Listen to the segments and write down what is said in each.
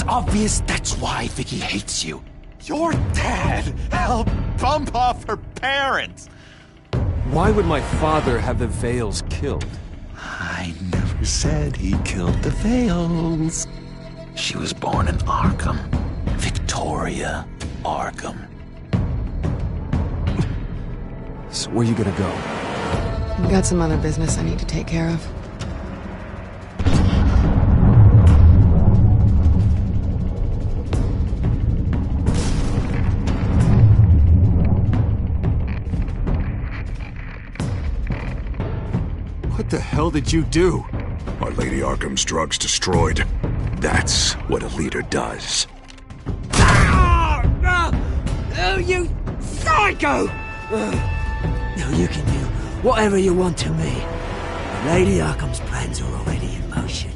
obvious that's why Vicky hates you. Your dad helped bump off her parents. Why would my father have the Vales killed? I never said he killed the Vales. She was born in Arkham. Victoria Arkham. So where you gonna go? I've got some other business I need to take care of. What the hell did you do? Our Lady Arkham's drugs destroyed. That's what a leader does. Oh, you psycho! No, you can do whatever you want to me. Lady Arkham's plans are already in motion.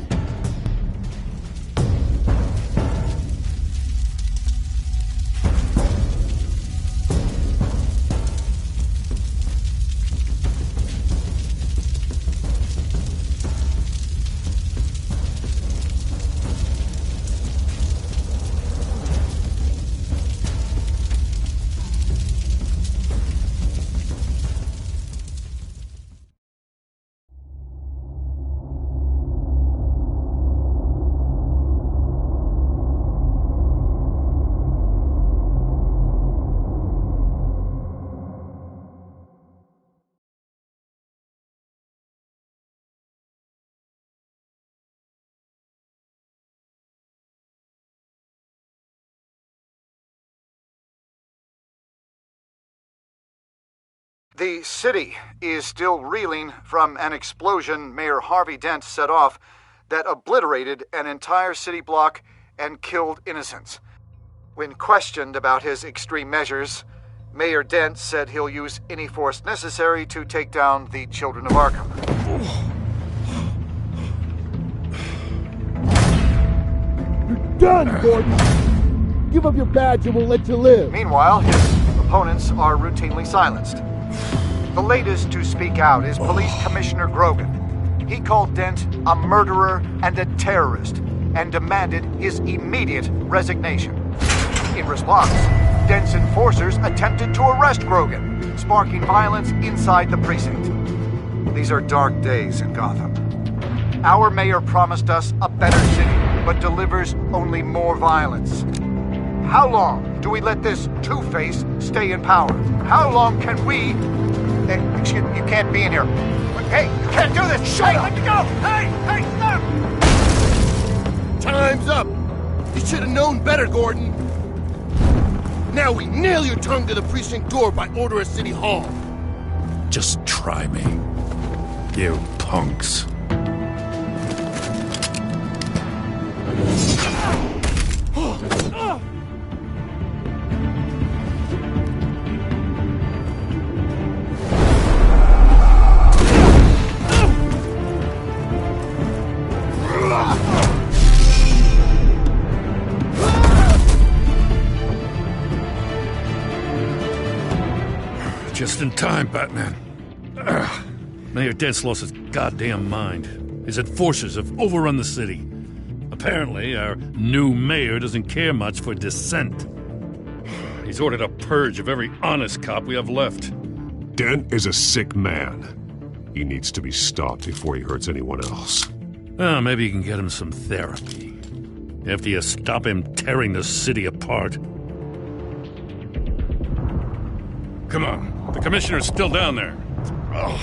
The city is still reeling from an explosion Mayor Harvey Dent set off that obliterated an entire city block and killed innocents. When questioned about his extreme measures, Mayor Dent said he'll use any force necessary to take down the children of Arkham. You're done, Gordon! Give up your badge and we'll let you live. Meanwhile, his opponents are routinely silenced. The latest to speak out is Police Commissioner Grogan. He called Dent a murderer and a terrorist and demanded his immediate resignation. In response, Dent's enforcers attempted to arrest Grogan, sparking violence inside the precinct. These are dark days in Gotham. Our mayor promised us a better city, but delivers only more violence. How long do we let this Two-Face stay in power? How long can we... Hey, excuse me, you can't be in here. Hey, you can't do this! Shut up! Let me go! Hey, stop! Time's up! You should have known better, Gordon. Now we nail your tongue to the precinct door by order of City Hall. Just try me. You punks. Just in time, Batman. Mayor Dent's lost his goddamn mind. His enforcers have overrun the city. Apparently, our new mayor doesn't care much for dissent. He's ordered a purge of every honest cop we have left. Dent is a sick man. He needs to be stopped before he hurts anyone else. Well, maybe you can get him some therapy. After you stop him tearing the city apart. Come on. The commissioner's still down there. Ugh.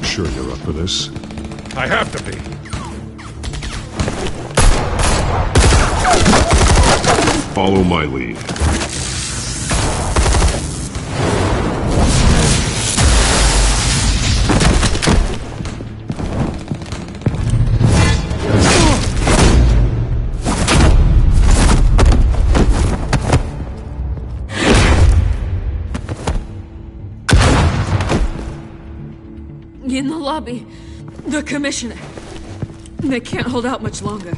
Sure you're up for this? I have to be. Follow my lead. In the lobby, the commissioner. They can't hold out much longer.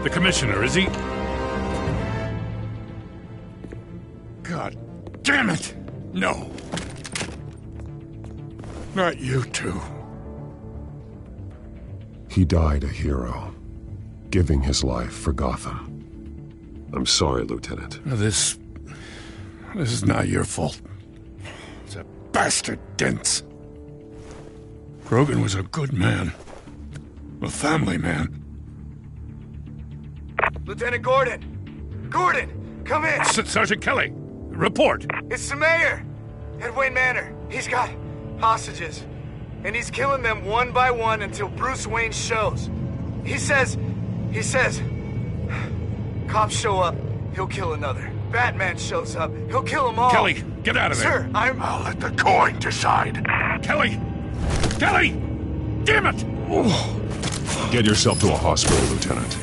The commissioner, is he? God damn it! No. Not you two. He died a hero, giving his life for Gotham. I'm sorry, Lieutenant. This is not your fault. It's a bastard Dent. Grogan was a good man. A family man. Lieutenant Gordon! Gordon, come in! Sergeant Kelly, report! It's the mayor! At Wayne Manor. He's got hostages. And he's killing them one by one until Bruce Wayne shows. He says... Cops show up, he'll kill another. Batman shows up, he'll kill them all. Kelly, get out of there! Sir, I'll let the coin decide. Kelly! Kelly! Damn it! Get yourself to a hospital, Lieutenant.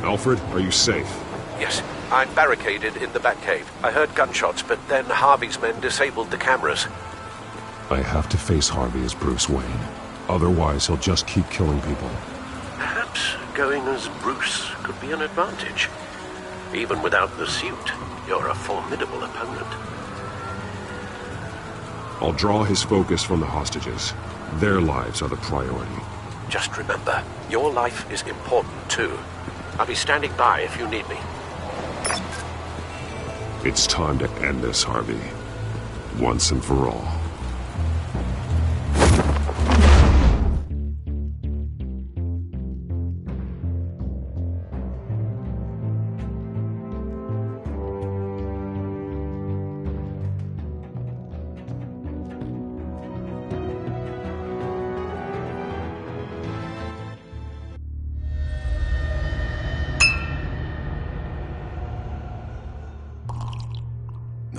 Alfred, are you safe? Yes, I'm barricaded in the Batcave. I heard gunshots, but then Harvey's men disabled the cameras. I have to face Harvey as Bruce Wayne. Otherwise, he'll just keep killing people. Perhaps going as Bruce could be an advantage. Even without the suit, you're a formidable opponent. I'll draw his focus from the hostages. Their lives are the priority. Just remember, your life is important too. I'll be standing by if you need me. It's time to end this, Harvey. Once and for all.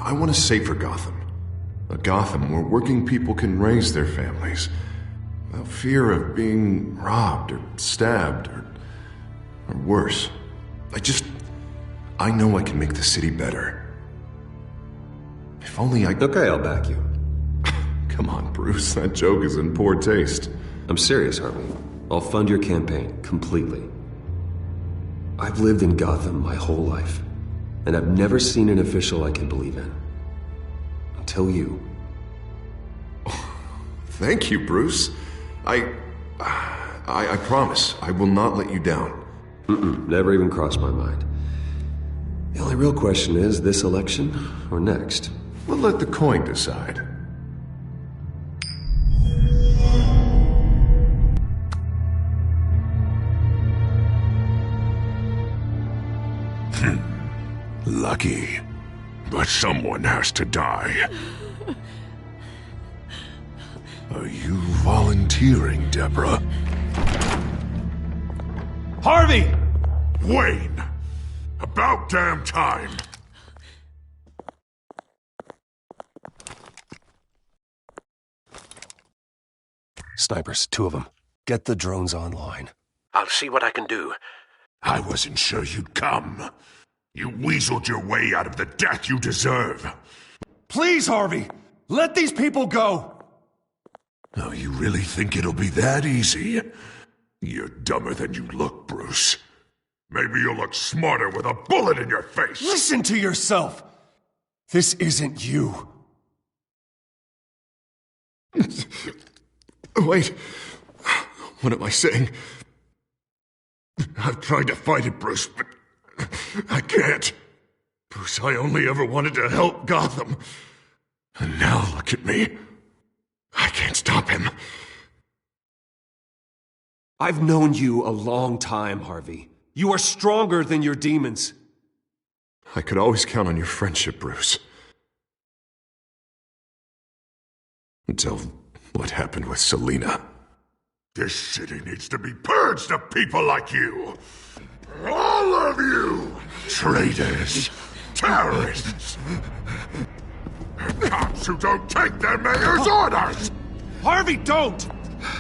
I want a safer Gotham. A Gotham where working people can raise their families without fear of being robbed or stabbed or worse. I know I can make the city better. If only I... Okay, I'll back you. Come on, Bruce, that joke is in poor taste. I'm serious, Harvey. I'll fund your campaign, completely. I've lived in Gotham my whole life, and I've never seen an official I can believe in. Until you. Thank you, Bruce. I promise, I will not let you down. Never even crossed my mind. The only real question is, this election or next? We'll let the coin decide. Lucky. But someone has to die. Are you volunteering, Deborah? Harvey! Wayne! About damn time! Snipers, 2 of them. Get the drones online. I'll see what I can do. I wasn't sure you'd come. You weaseled your way out of the death you deserve. Please, Harvey! Let these people go! Oh, you really think it'll be that easy? You're dumber than you look, Bruce. Maybe you'll look smarter with a bullet in your face. Listen to yourself! This isn't you. Wait. What am I saying? I've tried to fight it, Bruce, but I can't. Bruce, I only ever wanted to help Gotham. And now look at me. I can't stop him. I've known you a long time, Harvey. You are stronger than your demons. I could always count on your friendship, Bruce. Until what happened with Selina. This city needs to be purged of people like you. All of you! Traitors! Terrorists! Cops who don't take their mayor's orders! Harvey, don't!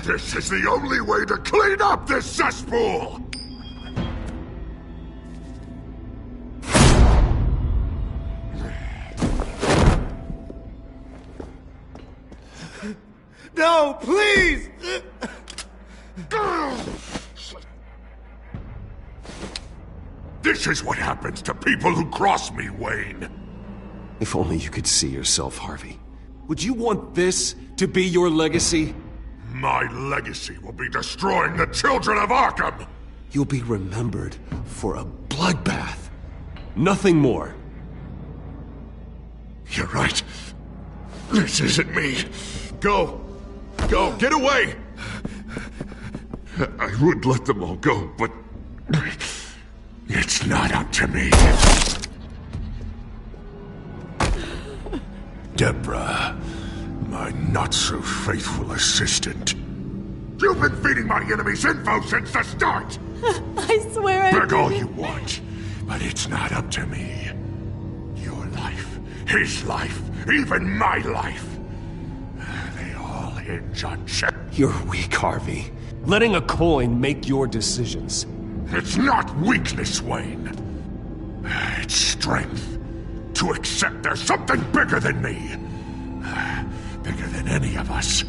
This is the only way to clean up this cesspool! No, please! This is what happens to people who cross me, Wayne. If only you could see yourself, Harvey. Would you want this to be your legacy? My legacy will be destroying the children of Arkham! You'll be remembered for a bloodbath. Nothing more. You're right. This isn't me. Go. Go. Get away. I would let them all go, but it's not up to me. Deborah, my not-so-faithful assistant. You've been feeding my enemies info since the start! I swear I Beg all didn't. you want, but it's not up to me. Your life, his life, even my life. They all hinge on check. You're weak, Harvey. Letting a coin make your decisions. It's not weakness, Wayne. It's strength. To accept there's something bigger than me. Bigger than any of us.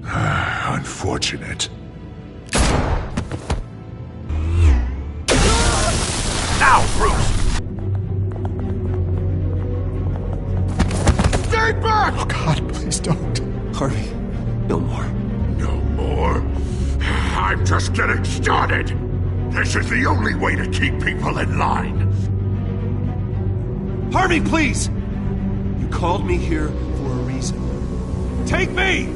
Unfortunate. Now, Bruce! Stay back! Oh, God, please don't. Harvey, no more. No more? I'm just getting started. This is the only way to keep people in line. Harvey, please! You called me here for a reason. Take me!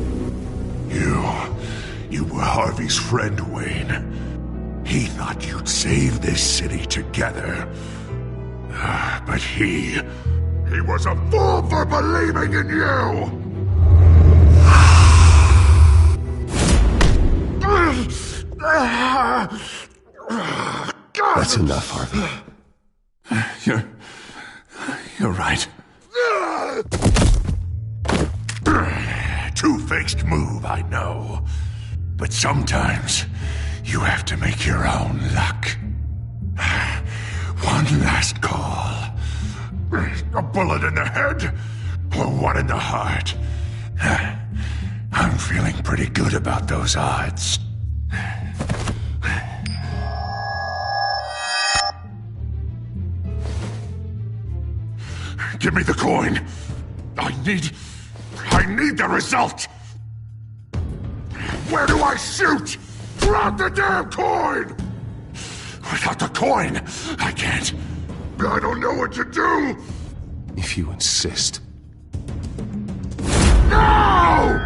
You were Harvey's friend, Wayne. He thought you'd save this city together. But he was a fool for believing in you! That's enough, Harvey. You're right. Two-faced move, I know. But sometimes you have to make your own luck. One last call. A bullet in the head, or one in the heart. I'm feeling pretty good about those odds. Give me the coin. I need the result. Where do I shoot? Drop the damn coin! Without the coin, I can't. I don't know what to do. If you insist. No!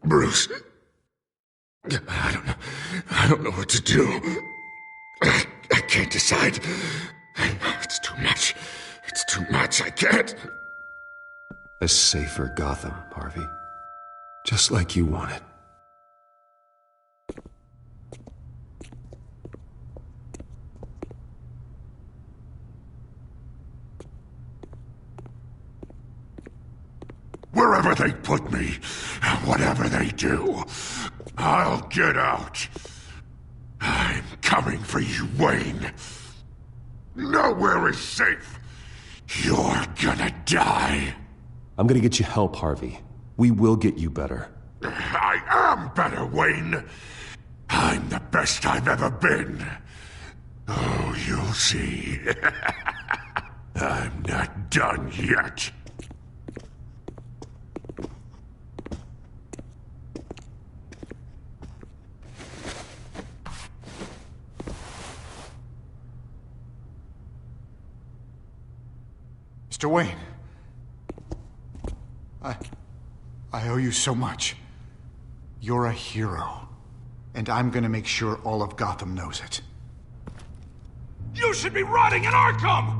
Bruce. I can't decide. It's too much. It's too much. I can't. A safer Gotham, Harvey. Just like you wanted. Wherever they put me, whatever they do, I'll get out. I'm coming for you, Wayne. Nowhere is safe. You're gonna die. I'm gonna get you help, Harvey. We will get you better. I am better, Wayne. I'm the best I've ever been. Oh, you'll see. I'm not done yet. Mr. Wayne. I owe you so much. You're a hero. And I'm gonna make sure all of Gotham knows it. You should be rotting in Arkham!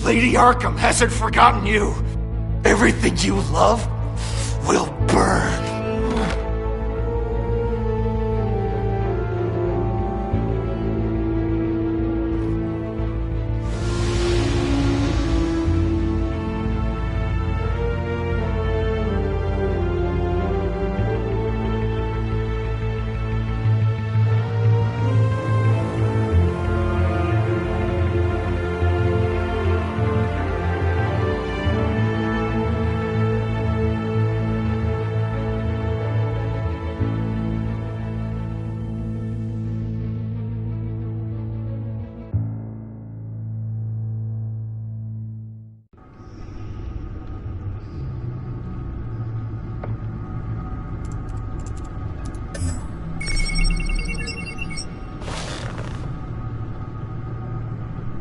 Lady Arkham hasn't forgotten you. Everything you love will burn.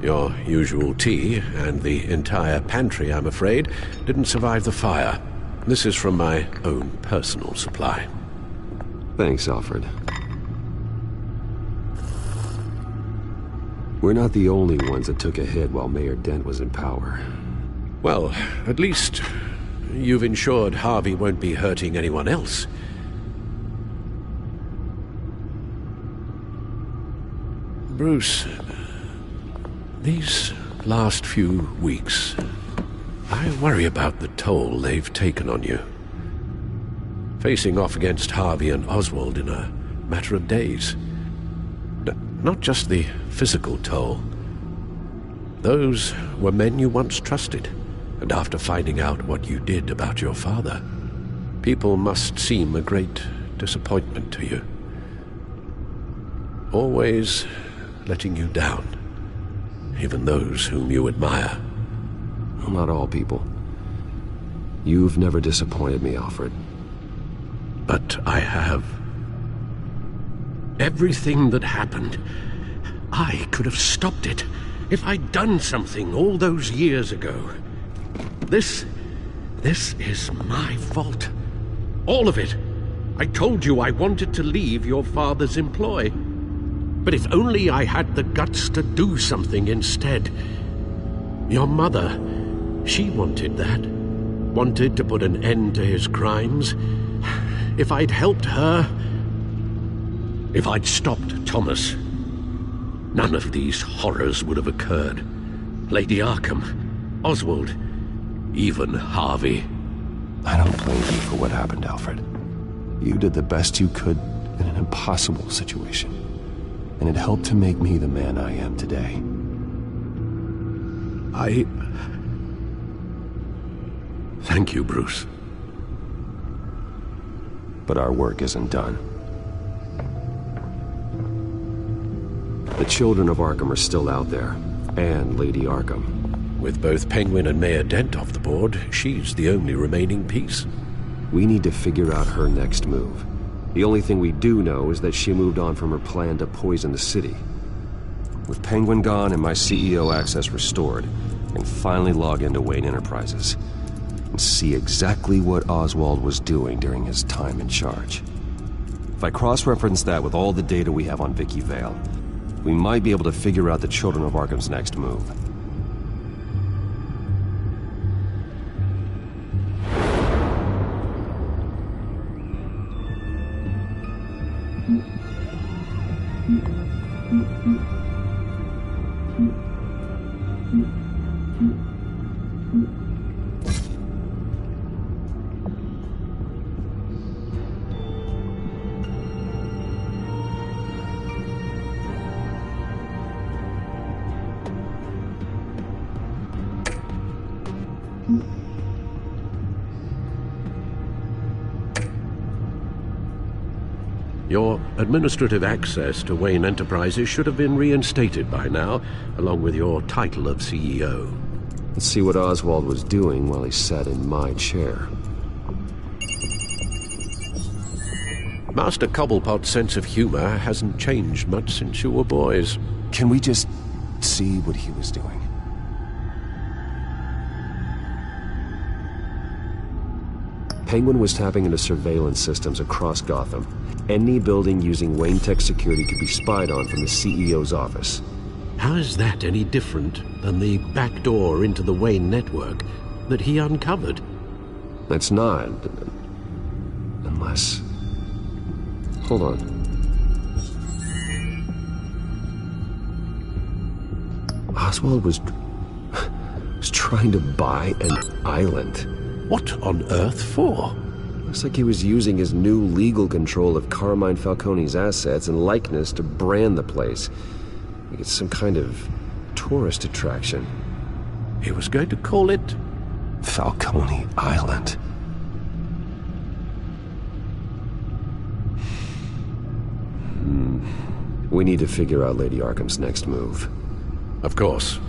Your usual tea and the entire pantry, I'm afraid, didn't survive the fire. This is from my own personal supply. Thanks, Alfred. We're not the only ones that took a hit while Mayor Dent was in power. Well, at least you've ensured Harvey won't be hurting anyone else. Bruce, these last few weeks, I worry about the toll they've taken on you. Facing off against Harvey and Oswald in a matter of days. Not just the physical toll. Those were men you once trusted, and after finding out what you did about your father, people must seem a great disappointment to you. Always letting you down, even those whom you admire. Well, not all people. You've never disappointed me, Alfred. But I have. Everything that happened, I could have stopped it if I'd done something all those years ago. This is my fault. All of it. I told you I wanted to leave your father's employ. But if only I had the guts to do something instead. Your mother, she wanted that. Wanted to put an end to his crimes. If I'd helped her, if I'd stopped Thomas, none of these horrors would have occurred. Lady Arkham, Oswald, even Harvey. I don't blame you for what happened, Alfred. You did the best you could in an impossible situation. And it helped to make me the man I am today. Thank you, Bruce. But our work isn't done. The children of Arkham are still out there, and Lady Arkham. With both Penguin and Mayor Dent off the board, she's the only remaining piece. We need to figure out her next move. The only thing we do know is that she moved on from her plan to poison the city. With Penguin gone and my CEO access restored, I can finally log into Wayne Enterprises. and see exactly what Oswald was doing during his time in charge. If I cross-reference that with all the data we have on Vicky Vale, we might be able to figure out the Children of Arkham's next move. Your administrative access to Wayne Enterprises should have been reinstated by now, along with your title of CEO. Let's see what Oswald was doing while he sat in my chair. Master Cobblepot's sense of humor hasn't changed much since you were boys. Can we just see what he was doing? Penguin was tapping into surveillance systems across Gotham. Any building using Wayne Tech security could be spied on from the CEO's office. How is that any different than the back door into the Wayne network that he uncovered? That's not. Unless... Hold on. Oswald was trying to buy an island. What on earth for? Looks like he was using his new legal control of Carmine Falcone's assets and likeness to brand the place. Like it's some kind of tourist attraction. He was going to call it... Falcone Island. We need to figure out Lady Arkham's next move. Of course.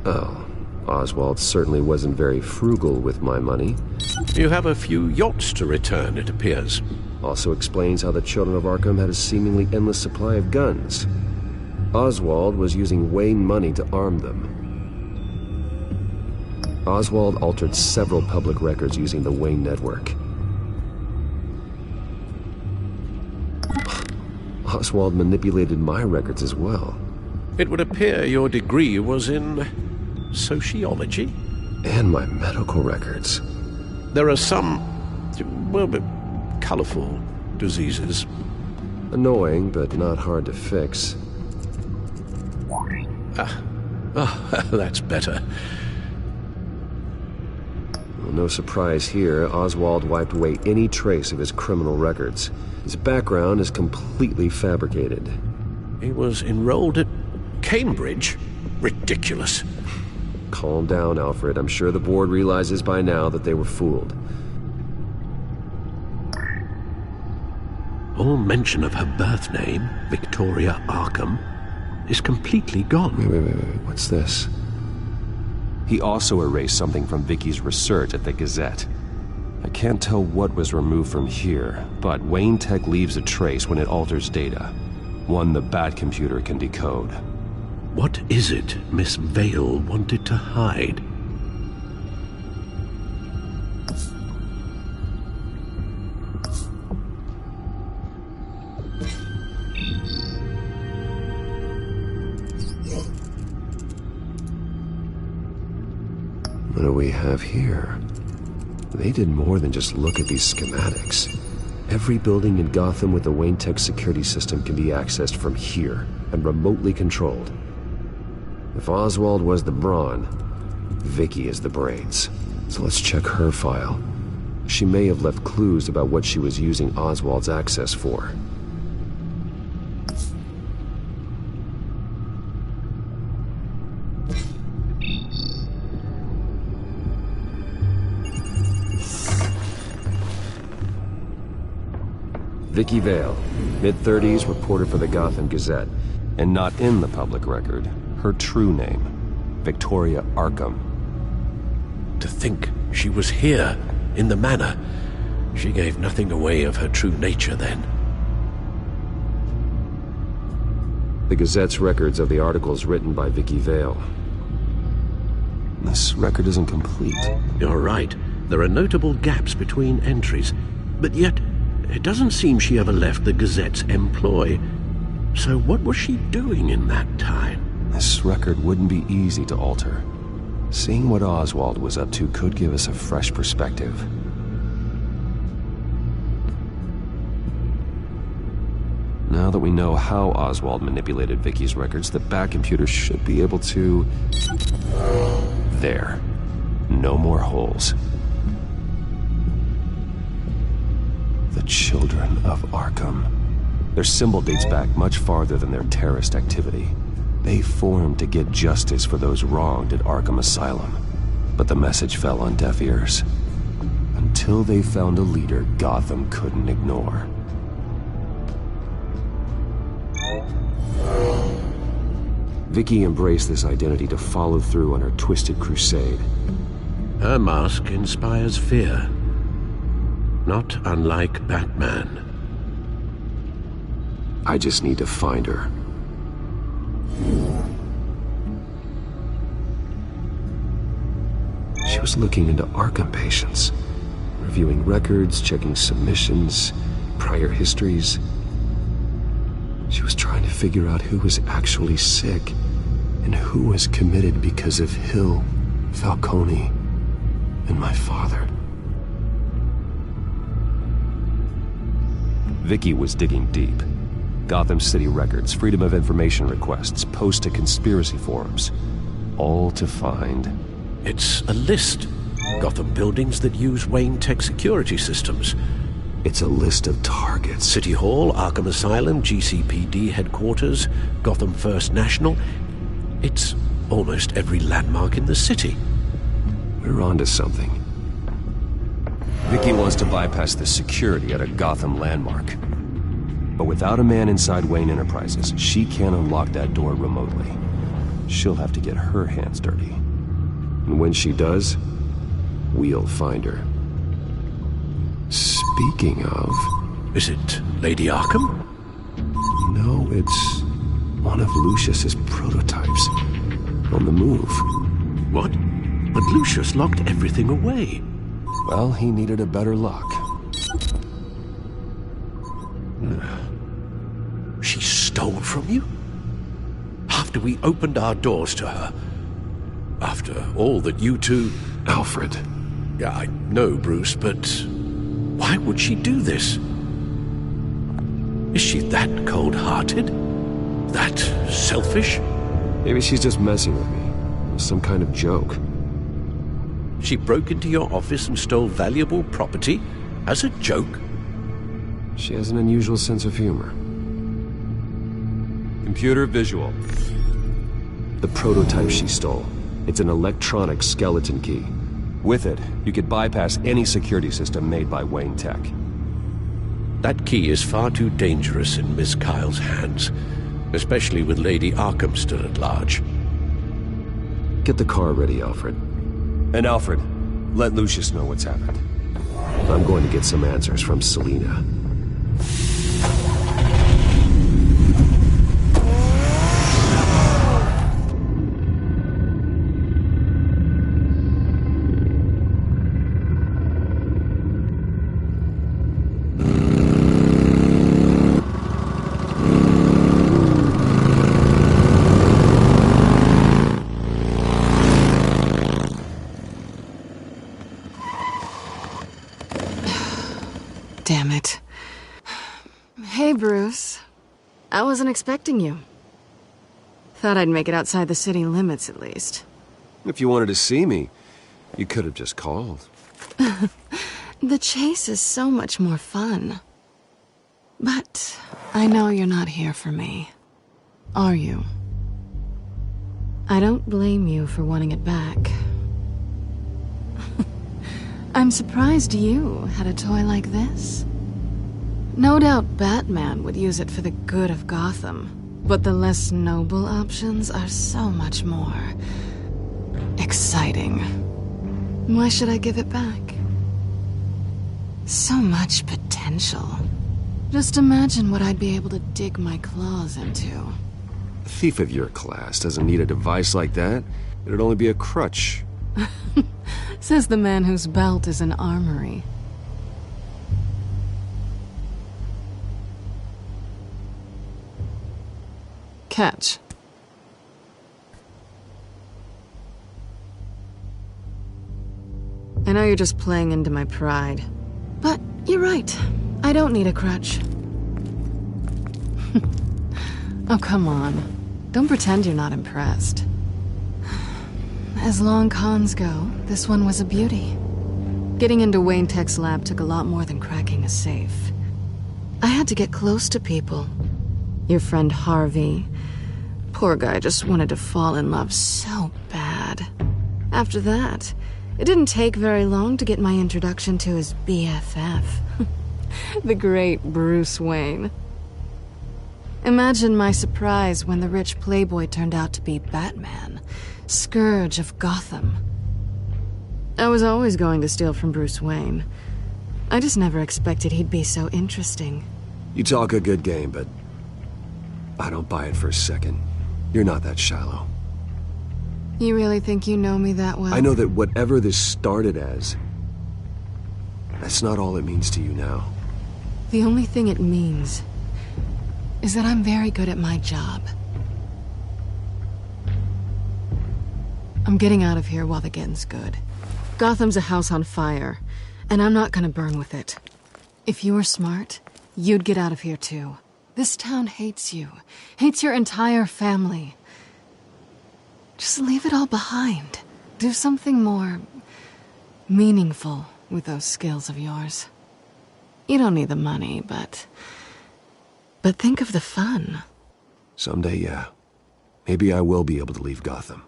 Oh. Oswald certainly wasn't very frugal with my money. You have a few yachts to return, it appears. Also explains how the Children of Arkham had a seemingly endless supply of guns. Oswald was using Wayne money to arm them. Oswald altered several public records using the Wayne network. Oswald manipulated my records as well. It would appear your degree was in... sociology? And my medical records. There are some, well, colorful diseases. Annoying, but not hard to fix. That's better. Well, no surprise here, Oswald wiped away any trace of his criminal records. His background is completely fabricated. He was enrolled at Cambridge? Ridiculous. Calm down, Alfred. I'm sure the board realizes by now that they were fooled. All mention of her birth name, Victoria Arkham, is completely gone. Wait. What's this? He also erased something from Vicky's research at the Gazette. I can't tell what was removed from here, but Wayne Tech leaves a trace when it alters data. One the Bat computer can decode. What is it Miss Vale wanted to hide? What do we have here? They did more than just look at these schematics. Every building in Gotham with the Wayne Tech security system can be accessed from here and remotely controlled. If Oswald was the brawn, Vicky is the brains. So let's check her file. She may have left clues about what she was using Oswald's access for. Vicky Vale, mid-30s, reporter for the Gotham Gazette, and not in the public record. Her true name, Victoria Arkham. To think she was here, in the manor. She gave nothing away of her true nature then. The Gazette's records of the articles written by Vicky Vale. This record isn't complete. You're right. There are notable gaps between entries, but yet it doesn't seem she ever left the Gazette's employ. So what was she doing in that time? This record wouldn't be easy to alter. Seeing what Oswald was up to could give us a fresh perspective. Now that we know how Oswald manipulated Vicky's records, the back computer should be able to... There. No more holes. The Children of Arkham. Their symbol dates back much farther than their terrorist activity. They formed to get justice for those wronged at Arkham Asylum. But the message fell on deaf ears. Until they found a leader Gotham couldn't ignore. Vicky embraced this identity to follow through on her twisted crusade. Her mask inspires fear. Not unlike Batman. I just need to find her. She was looking into Arkham patients, reviewing records, checking submissions, prior histories. She was trying to figure out who was actually sick and who was committed because of Hill, Falcone, and my father. Vicky was digging deep. Gotham City records, Freedom of Information requests, posts to conspiracy forums. All to find... It's a list. Gotham buildings that use Wayne Tech security systems. It's a list of targets. City Hall, Arkham Asylum, GCPD headquarters, Gotham First National. It's almost every landmark in the city. We're onto something. Vicky wants to bypass the security at a Gotham landmark. But without a man inside Wayne Enterprises, she can't unlock that door remotely. She'll have to get her hands dirty. And when she does, we'll find her. Speaking of... Is it Lady Arkham? No, it's one of Lucius's prototypes. On the move. What? But Lucius locked everything away. Well, he needed a better lock. She stole from you? After we opened our doors to her? After all that you two... Alfred. Yeah, I know, Bruce, but... why would she do this? Is she that cold-hearted? That selfish? Maybe she's just messing with me. It was some kind of joke. She broke into your office and stole valuable property as a joke? She has an unusual sense of humor. Computer visual. The prototype she stole. It's an electronic skeleton key. With it, you could bypass any security system made by Wayne Tech. That key is far too dangerous in Miss Kyle's hands, especially with Lady Arkham still at large. Get the car ready, Alfred. And Alfred, let Lucius know what's happened. I'm going to get some answers from Selina. Damn it. Hey, Bruce. I wasn't expecting you. Thought I'd make it outside the city limits, at least. If you wanted to see me, you could have just called. The chase is so much more fun. But I know you're not here for me. Are you? I don't blame you for wanting it back. I'm surprised you had a toy like this. No doubt Batman would use it for the good of Gotham, but the less noble options are so much more exciting. Why should I give it back? So much potential. Just imagine what I'd be able to dig my claws into. A thief of your class doesn't need a device like that. It'd only be a crutch, Says the man whose belt is an armory. Catch. I know you're just playing into my pride, but you're right. I don't need a crutch. Oh, come on. Don't pretend you're not impressed. As long cons go, this one was a beauty. Getting into Wayne Tech's lab took a lot more than cracking a safe. I had to get close to people. Your friend Harvey. Poor guy just wanted to fall in love so bad. After that, it didn't take very long to get my introduction to his BFF. The great Bruce Wayne. Imagine my surprise when the rich playboy turned out to be Batman, Scourge of Gotham. I was always going to steal from Bruce Wayne. I just never expected he'd be so interesting. You talk a good game, but I don't buy it for a second. You're not that shallow. You really think you know me that well? I know that whatever this started as, that's not all it means to you now. The only thing it means is that I'm very good at my job. I'm getting out of here while the getting's good. Gotham's a house on fire, and I'm not gonna burn with it. If you were smart, you'd get out of here too. This town hates you, hates your entire family. Just leave it all behind. Do something more meaningful with those skills of yours. You don't need the money, but think of the fun. Someday, yeah. Maybe I will be able to leave Gotham.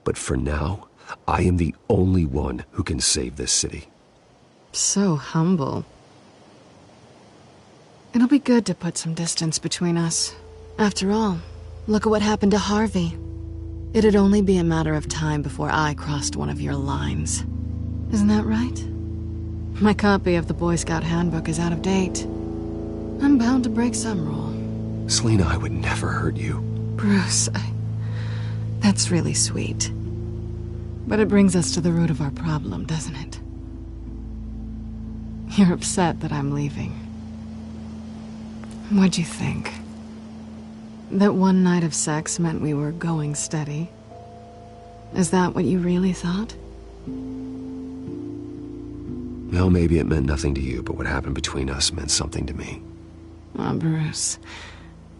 But for now, I am the only one who can save this city. So humble. It'll be good to put some distance between us. After all, look at what happened to Harvey. It'd only be a matter of time before I crossed one of your lines. Isn't that right? My copy of the Boy Scout Handbook is out of date. I'm bound to break some rule. Selina, I would never hurt you. Bruce, that's really sweet. But it brings us to the root of our problem, doesn't it? You're upset that I'm leaving. What'd you think? That one night of sex meant we were going steady? Is that what you really thought? Well, maybe it meant nothing to you, but what happened between us meant something to me. Oh, Bruce.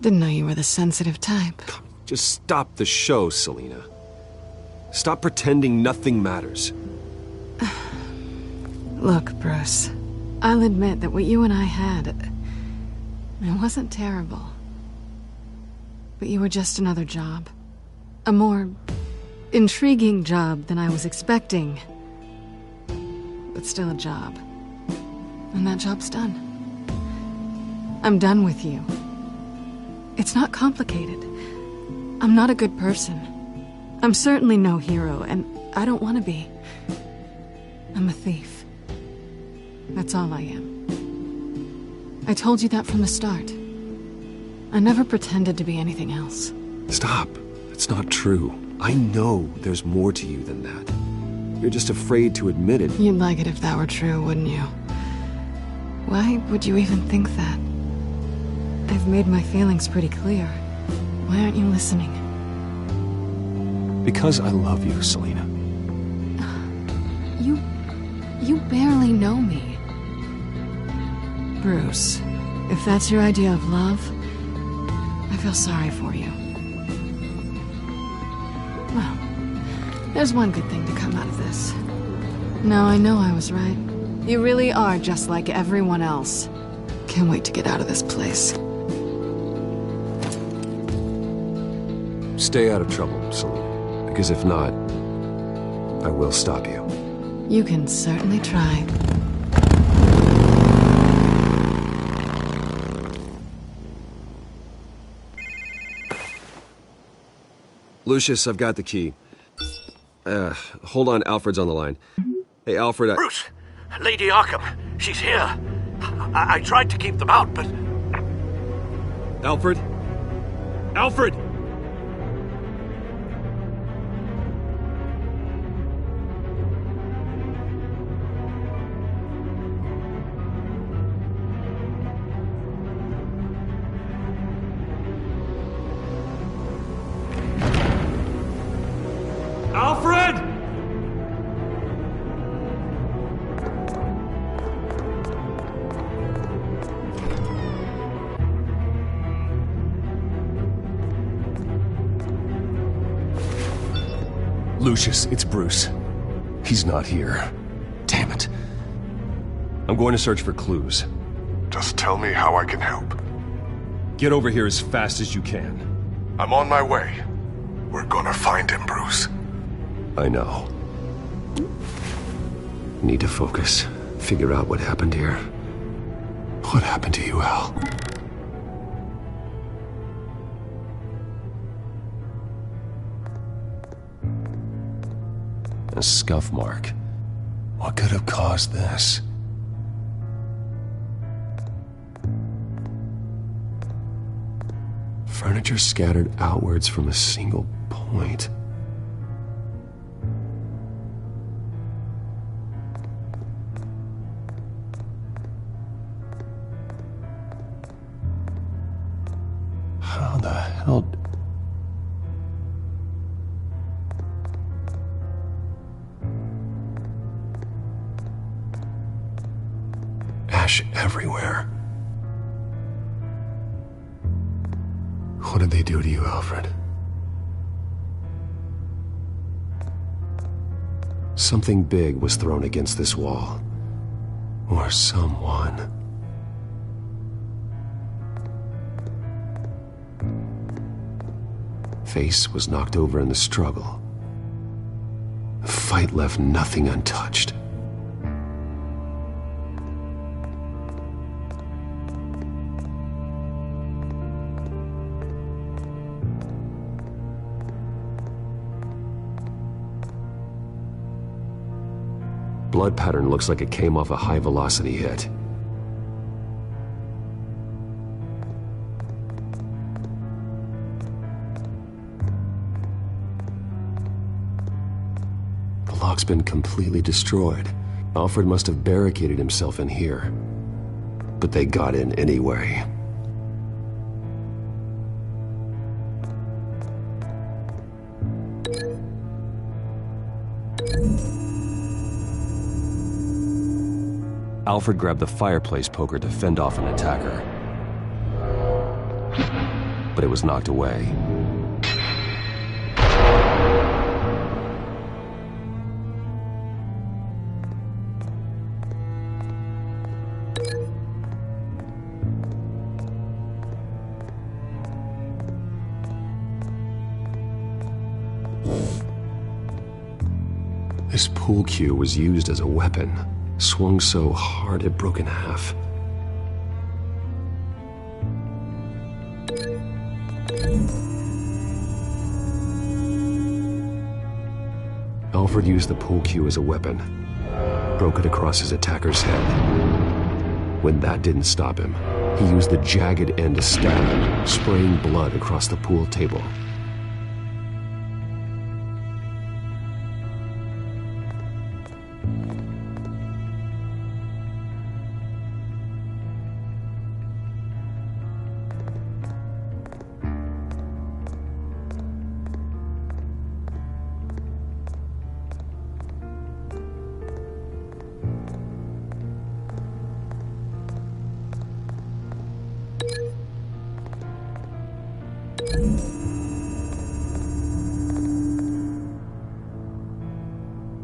Didn't know you were the sensitive type. Just stop the show, Selina. Stop pretending nothing matters. Look, Bruce. I'll admit that what you and I had, it wasn't terrible. But you were just another job. A more intriguing job than I was expecting. But still a job. And that job's done. I'm done with you. It's not complicated. I'm not a good person. I'm certainly no hero, and I don't want to be. I'm a thief. That's all I am. I told you that from the start. I never pretended to be anything else. Stop. It's not true. I know there's more to you than that. You're just afraid to admit it. You'd like it if that were true, wouldn't you? Why would you even think that? I've made my feelings pretty clear. Why aren't you listening? Because I love you, Selina. You barely know me. Bruce, if that's your idea of love, I feel sorry for you. Well, there's one good thing to come out of this. Now I know I was right. You really are just like everyone else. Can't wait to get out of this place. Stay out of trouble, Selina. Because if not, I will stop you. You can certainly try. Lucius, I've got the key. Hold on, Alfred's on the line. Hey, Alfred, Bruce! Lady Arkham! She's here! I tried to keep them out, but... Alfred? Alfred! Lucius, it's Bruce. He's not here. Damn it. I'm going to search for clues. Just tell me how I can help. Get over here as fast as you can. I'm on my way. We're gonna find him, Bruce. I know. Need to focus. Figure out what happened here. What happened to you, Al? A scuff mark. What could have caused this? Furniture scattered outwards from a single point. How the hell... Ash everywhere. What did they do to you, Alfred? Something big was thrown against this wall. Or someone. Face was knocked over in the struggle. The fight left nothing untouched. Blood pattern looks like it came off a high-velocity hit. The lock's been completely destroyed. Alfred must have barricaded himself in here. But they got in anyway. Alfred grabbed the fireplace poker to fend off an attacker. But it was knocked away. This pool cue was used as a weapon. Swung so hard it broke in half. Alfred used the pool cue as a weapon. Broke it across his attacker's head. When that didn't stop him, he used the jagged end to stab him, spraying blood across the pool table.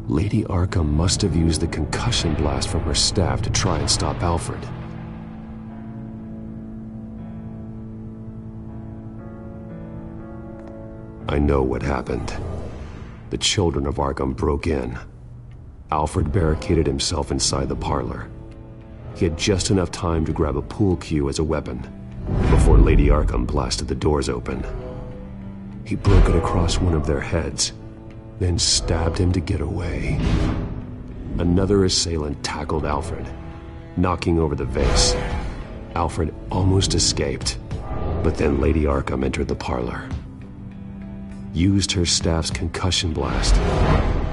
Lady Arkham must have used the concussion blast from her staff to try and stop Alfred. I know what happened. The children of Arkham broke in. Alfred barricaded himself inside the parlor. He had just enough time to grab a pool cue as a weapon before Lady Arkham blasted the doors open. He broke it across one of their heads, then stabbed him to get away. Another assailant tackled Alfred, knocking over the vase. Alfred almost escaped, but then Lady Arkham entered the parlor. Used her staff's concussion blast,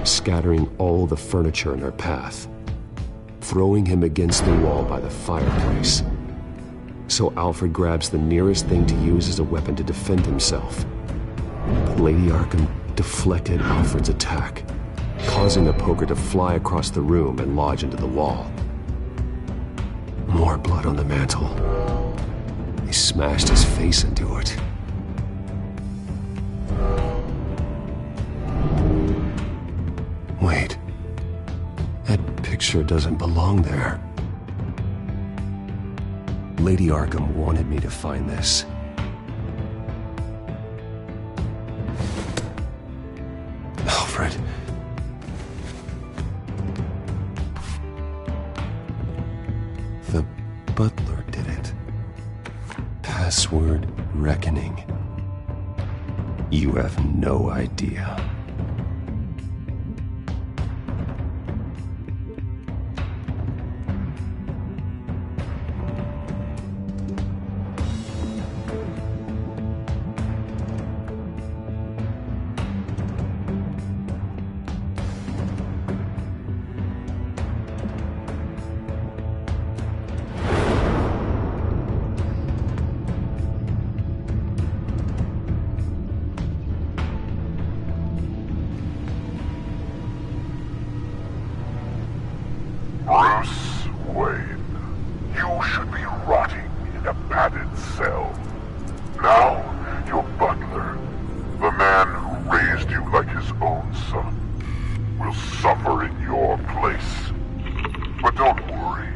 scattering all the furniture in her path, throwing him against the wall by the fireplace. So Alfred grabs the nearest thing to use as a weapon to defend himself. But Lady Arkham deflected Alfred's attack, causing the poker to fly across the room and lodge into the wall. More blood on the mantel. He smashed his face into it. picture doesn't belong there. Lady Arkham wanted me to find this. Alfred. The butler did it. Password reckoning. You have no idea. Bruce Wayne, you should be rotting in a padded cell. Now, your butler, the man who raised you like his own son, will suffer in your place. But don't worry,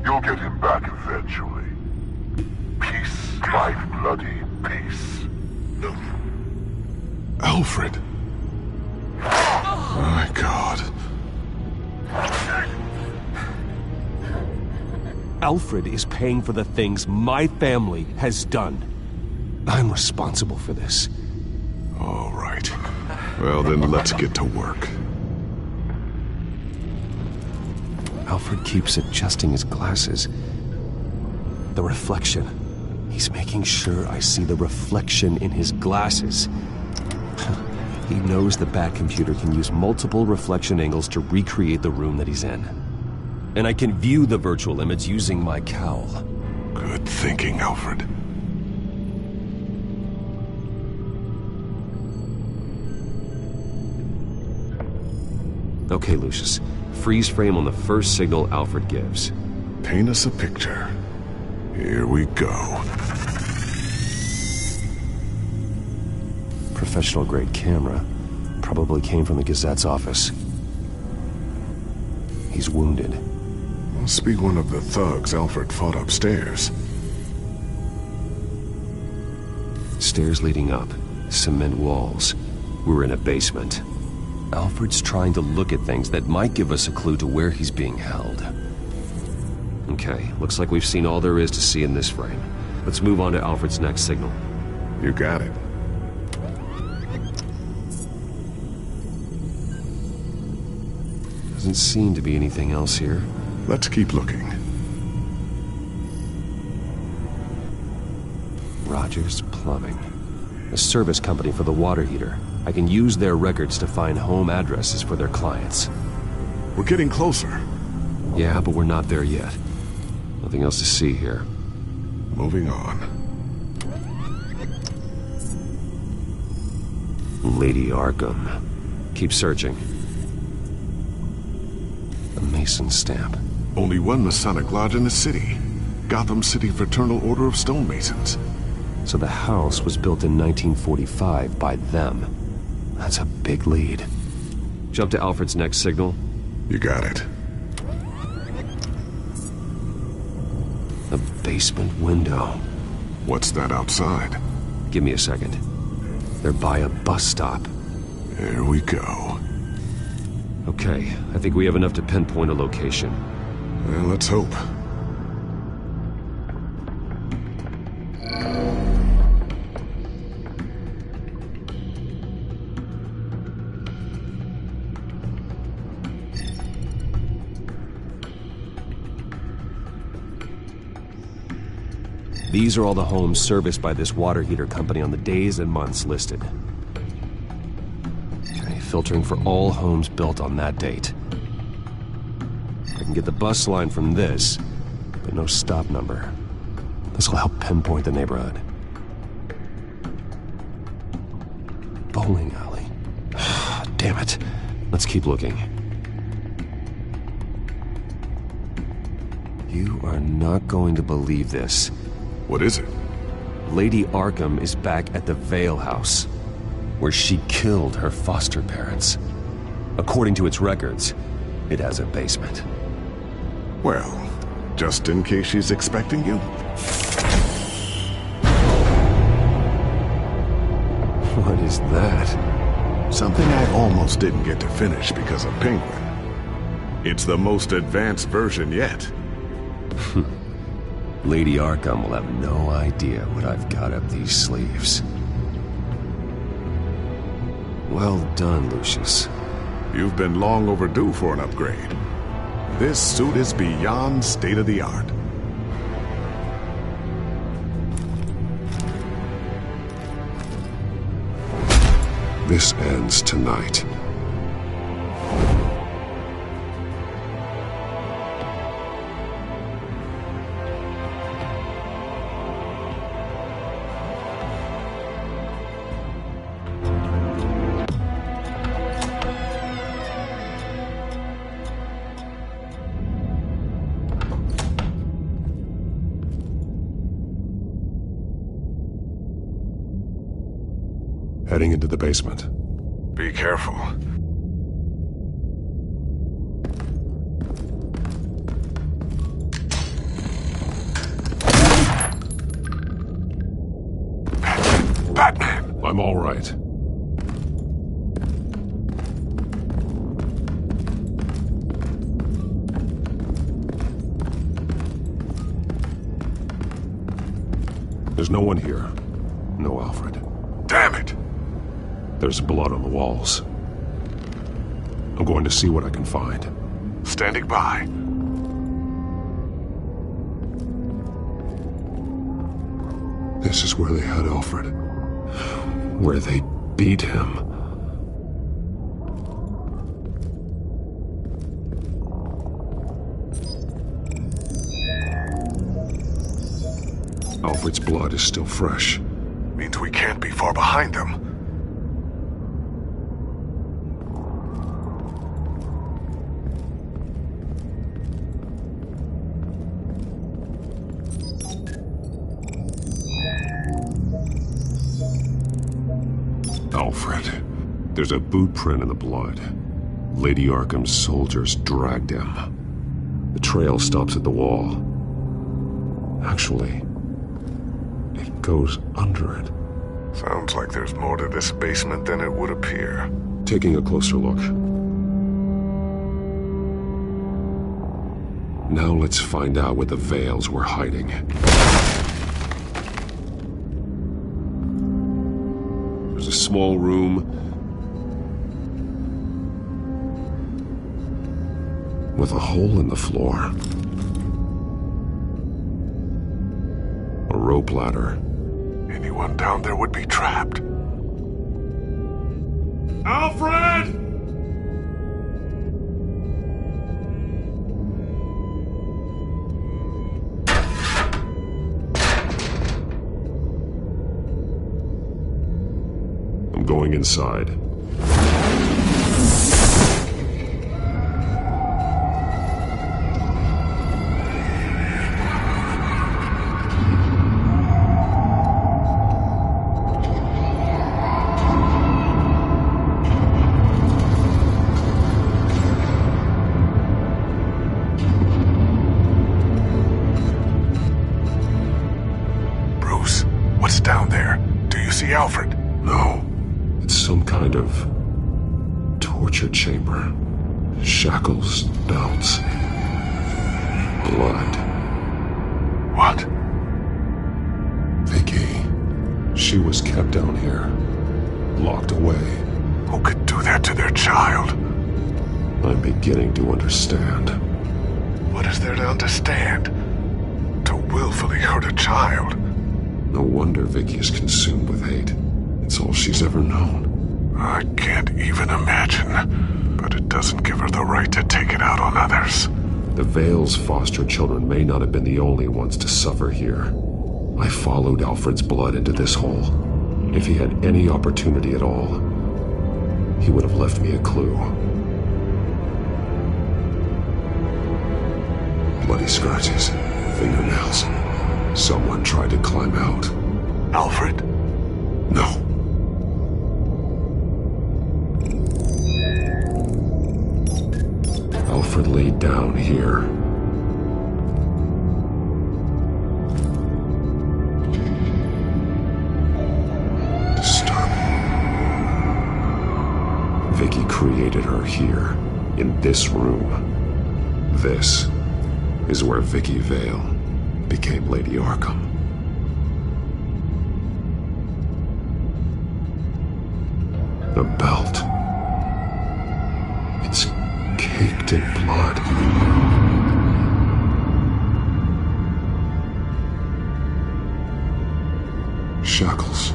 you'll get him back eventually. Peace, my bloody peace. Alfred. My God. Alfred is paying for the things my family has done. I'm responsible for this. All right. Well, then let's get to work. Alfred keeps adjusting his glasses. The reflection. He's making sure I see the reflection in his glasses. He knows the Batcomputer can use multiple reflection angles to recreate the room that he's in. And I can view the virtual image using my cowl. Good thinking, Alfred. Okay, Lucius. Freeze frame on the first signal Alfred gives. Paint us a picture. Here we go. Professional-grade camera. Probably came from the Gazette's office. He's wounded. Must be one of the thugs Alfred fought upstairs. Stairs leading up. Cement walls. We're in a basement. Alfred's trying to look at things that might give us a clue to where he's being held. Okay, looks like we've seen all there is to see in this frame. Let's move on to Alfred's next signal. You got it. Doesn't seem to be anything else here. Let's keep looking. Rogers Plumbing. A service company for the water heater. I can use their records to find home addresses for their clients. We're getting closer. Yeah, but we're not there yet. Nothing else to see here. Moving on. Lady Arkham. Keep searching. A Mason stamp. Only one Masonic lodge in the city. Gotham City Fraternal Order of Stonemasons. So the house was built in 1945 by them. That's a big lead. Jump to Alfred's next signal. You got it. A basement window. What's that outside? Give me a second. They're by a bus stop. There we go. Okay, I think we have enough to pinpoint a location. Well, let's hope. These are all the homes serviced by this water heater company on the days and months listed. Okay, filtering for all homes built on that date. I can get the bus line from this, but no stop number. This will help pinpoint the neighborhood. Bowling alley. Damn it. Let's keep looking. You are not going to believe this. What is it? Lady Arkham is back at the Vale House, where she killed her foster parents. According to its records, it has a basement. Well, just in case she's expecting you. What is that? Something I almost didn't get to finish because of Penguin. It's the most advanced version yet. Lady Arkham will have no idea what I've got up these sleeves. Well done, Lucius. You've been long overdue for an upgrade. This suit is beyond state-of-the-art. This ends tonight. Heading into the basement. Be careful. Batman! I'm all right. There's no one here. No Alfred. Damn it! There's blood on the walls. I'm going to see what I can find. Standing by. This is where they had Alfred. Where they beat him. Alfred's blood is still fresh. Means we can't be far behind them. Alfred. There's a boot print in the blood. Lady Arkham's soldiers dragged him. The trail stops at the wall. Actually, it goes under it. Sounds like there's more to this basement than it would appear. Taking a closer look. Now let's find out where the Veils were hiding. There's a small room with a hole in the floor. A rope ladder. Anyone down there would be trapped. Alfred! I'm going inside. Bruce, what's down there? Do you see Alfred? No. It's some kind of torture chamber. Shackles, belts, blood. What? Vicky. She was kept down here. Locked away. Who could do that to their child? I'm beginning to understand. What is there to understand? To willfully hurt a child? No wonder Vicky is consumed with hate. It's all she's ever known. I can't even imagine, but it doesn't give her the right to take it out on others. The Veil's foster children may not have been the only ones to suffer here. I followed Alfred's blood into this hole. If he had any opportunity at all, he would have left me a clue. Bloody scratches, fingernails. Someone tried to climb out. Alfred? No. Alfred laid down here. created her here, in this room. This is where Vicky Vale became Lady Arkham. The belt. It's caked in blood. Shackles.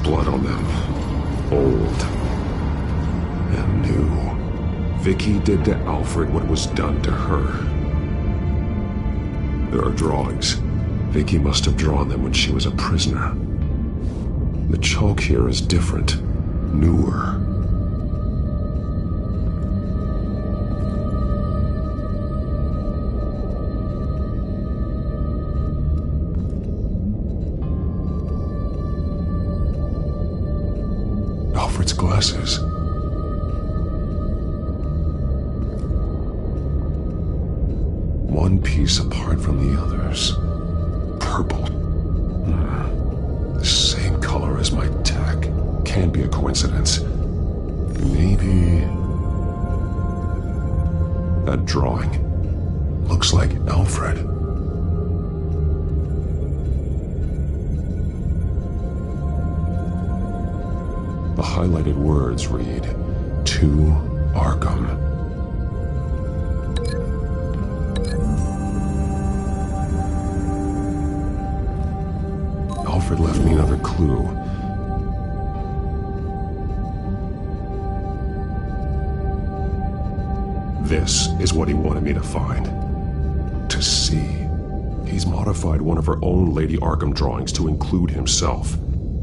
Blood on them. Old. And new. Vicky did to Alfred what was done to her. There are drawings. Vicky must have drawn them when she was a prisoner. The chalk here is different. Newer. Alfred's glasses. One piece apart from the others. Purple. The same color as my tech. Can't be a coincidence. Maybe... That drawing looks like Alfred. The highlighted words read, "To Arkham." Alfred left me another clue. This is what he wanted me to find. To see. He's modified one of her own Lady Arkham drawings to include himself.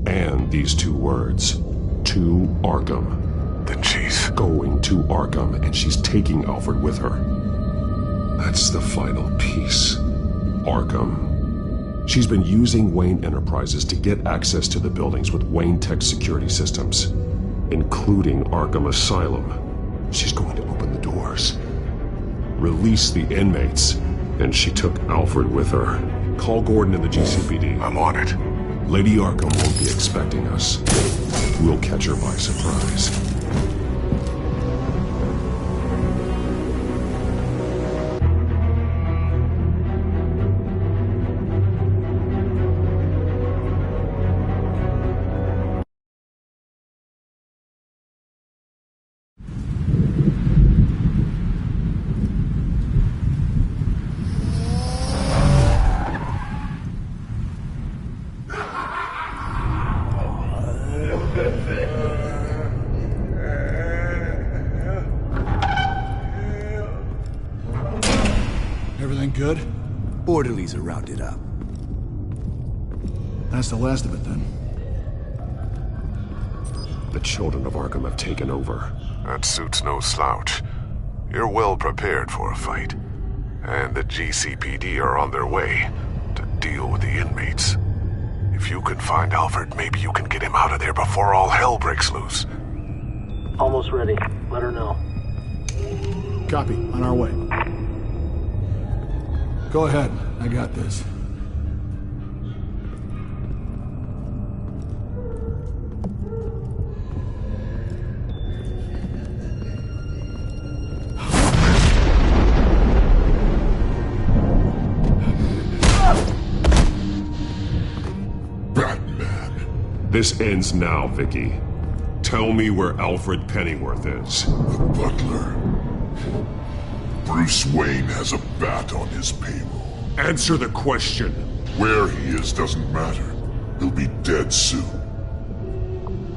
And these two words. To Arkham. Then she's going to Arkham, and she's taking Alfred with her. That's the final piece. Arkham. She's been using Wayne Enterprises to get access to the buildings with Wayne Tech security systems, including Arkham Asylum. She's going to open the doors, release the inmates, and she took Alfred with her. Call Gordon in the GCPD. I'm on it. Lady Arkham won't be expecting us. We'll catch her by surprise. Everything good? Orderlies are rounded up. That's the last of it, then. The children of Arkham have taken over. That suit's no slouch. You're well prepared for a fight. And the GCPD are on their way to deal with the inmates. If you can find Alfred, maybe you can get him out of there before all hell breaks loose. Almost ready. Let her know. Copy. On our way. Go ahead. I got this. This ends now, Vicky. Tell me where Alfred Pennyworth is. The butler. Bruce Wayne has a bat on his payroll. Answer the question. Where he is doesn't matter. He'll be dead soon.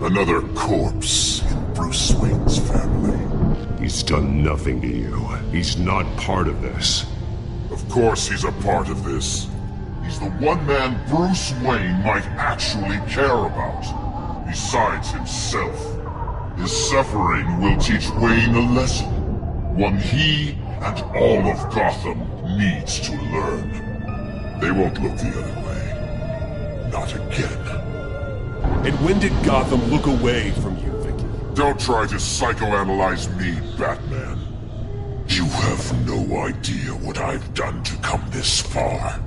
Another corpse in Bruce Wayne's family. He's done nothing to you. He's not part of this. Of course he's a part of this. He's the one man Bruce Wayne might actually care about. Besides himself. His suffering will teach Wayne a lesson. One he and all of Gotham needs to learn. They won't look the other way. Not again. And when did Gotham look away from you, Vicky? Don't try to psychoanalyze me, Batman. You have no idea what I've done to come this far.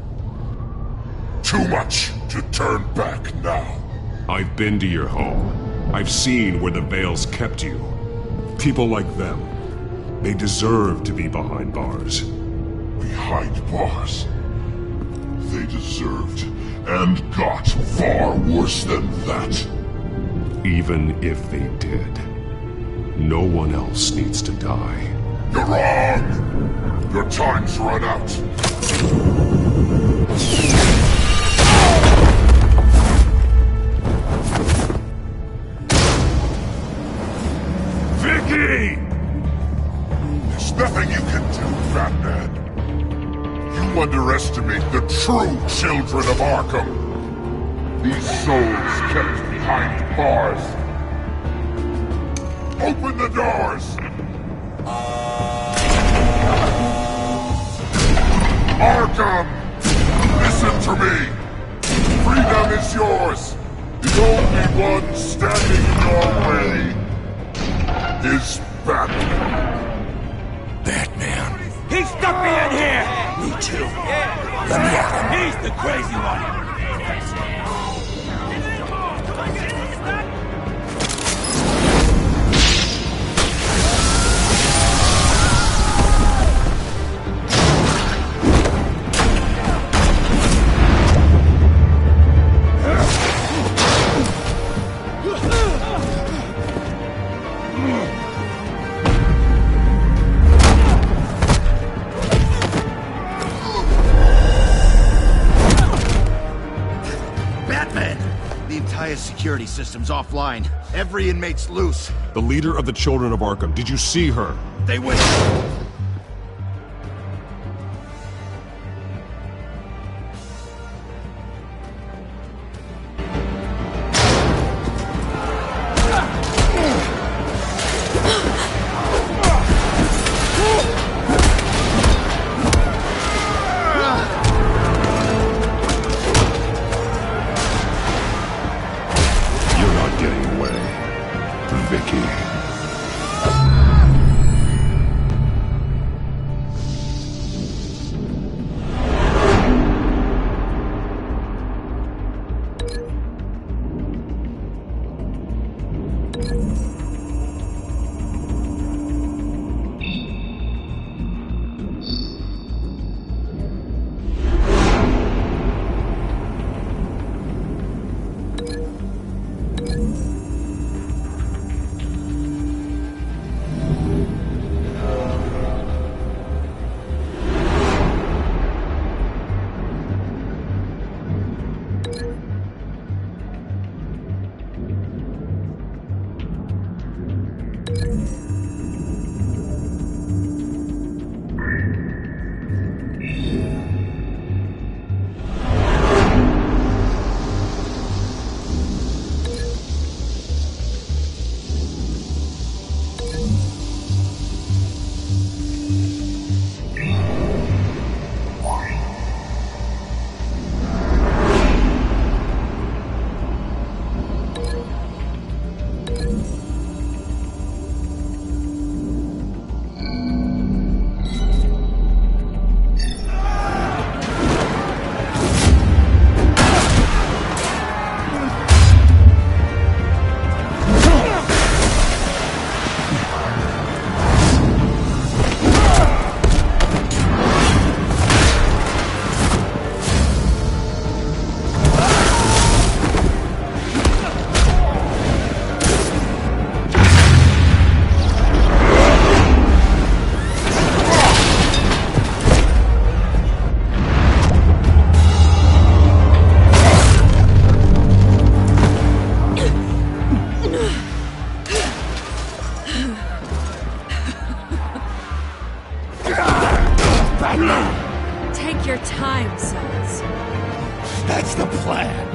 Too much to turn back now. I've been to your home. I've seen where the Vales kept you. People like them, they deserve to be behind bars. Behind bars? They deserved and got far worse than that. Even if they did, no one else needs to die. You're wrong! Your time's run out. Vicky! There's nothing you can do, Batman. You underestimate the true children of Arkham. These souls kept behind bars. Open the doors! Arkham! Listen to me! Freedom is yours! The only one standing in your way is Batman. Batman. He stuck me in here! Me too. Let me at him. He's the crazy one! Security system's offline. Every inmate's loose. The leader of the Children of Arkham, did you see her? They went... Take your time, sons. That's the plan.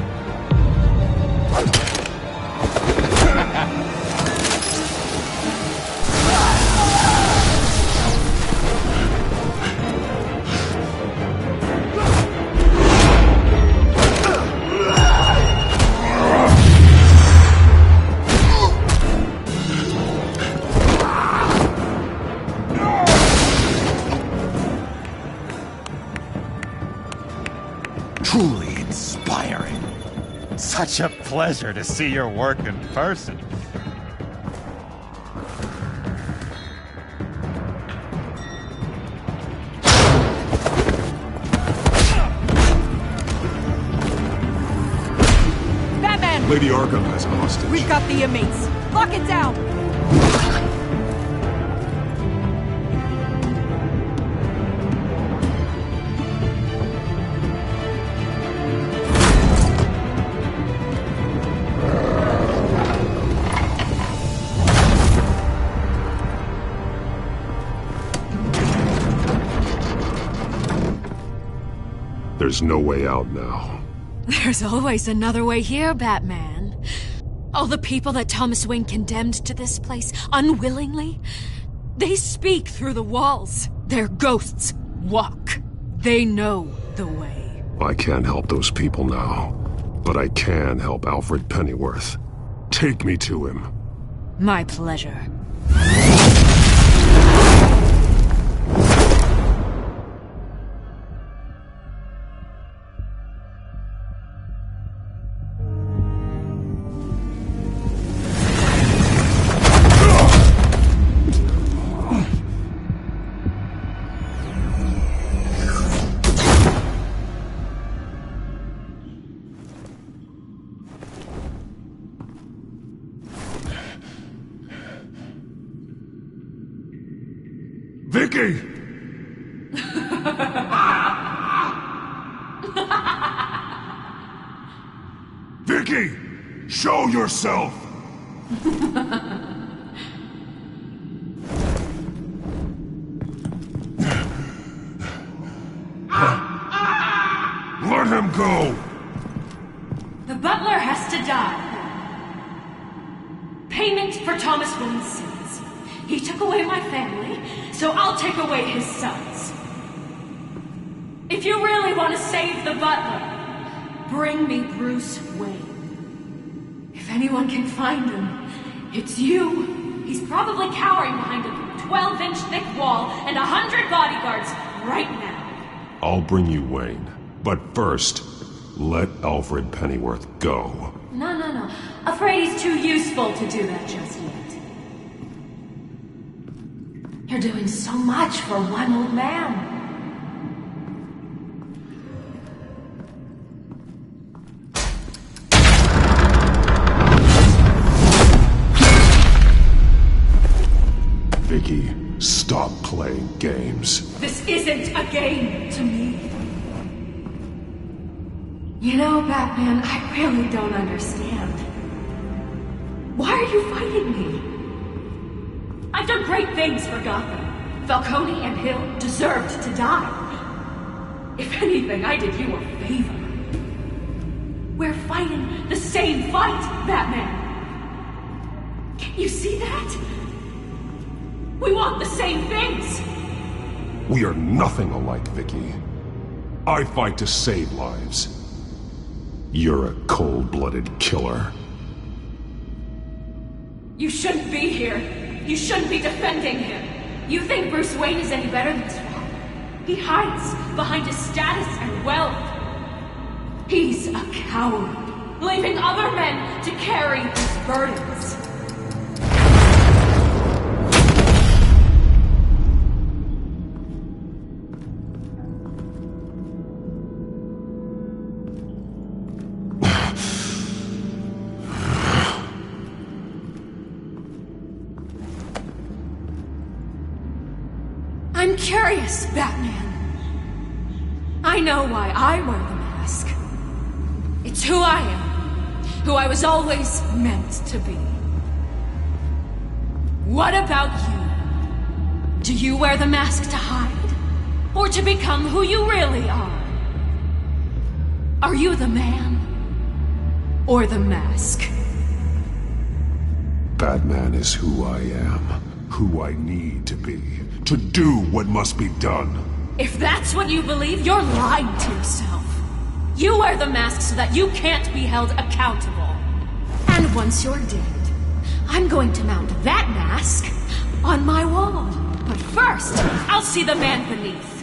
Truly inspiring. Such a pleasure to see your work in person. Lady Arkham has a hostage. We've got the inmates. Lock it down! There's no way out now. There's always another way here, Batman. All the people that Thomas Wayne condemned to this place unwillingly, they speak through the walls. Their ghosts walk. They know the way. I can't help those people now, but I can help Alfred Pennyworth. Take me to him. My pleasure. Vicky! Vicky! Show yourself! Let him go! The butler has to die. Payment for Thomas Wayne's sins. He took away my family, so I'll take away his sons. If you really want to save the butler, bring me Bruce Wayne. If anyone can find him, it's you. He's probably cowering behind a 12-inch thick wall and 100 bodyguards right now. I'll bring you Wayne. But first, let Alfred Pennyworth go. No. Afraid he's too useful to do that just yet. You're doing so much for one old man. Vicky, stop playing games. This isn't a game to me. You know, Batman, I really don't understand. Why are you fighting me? I've done great things for Gotham. Falcone and Hill deserved to die. If anything, I did you a favor. We're fighting the same fight, Batman. Can you see that? We want the same things. We are nothing alike, Vicky. I fight to save lives. You're a cold-blooded killer. You shouldn't be here. You shouldn't be defending him. You think Bruce Wayne is any better than Swamp? He hides behind his status and wealth. He's a coward, leaving other men to carry his burdens. I'm curious, Batman. I know why I wear the mask. It's who I am, who I was always meant to be. What about you? Do you wear the mask to hide? Or to become who you really are? Are you the man? Or the mask? Batman is who I am, who I need to be, to do what must be done. If that's what you believe, you're lying to yourself. You wear the mask so that you can't be held accountable. And once you're dead, I'm going to mount that mask on my wall. But first, I'll see the man beneath.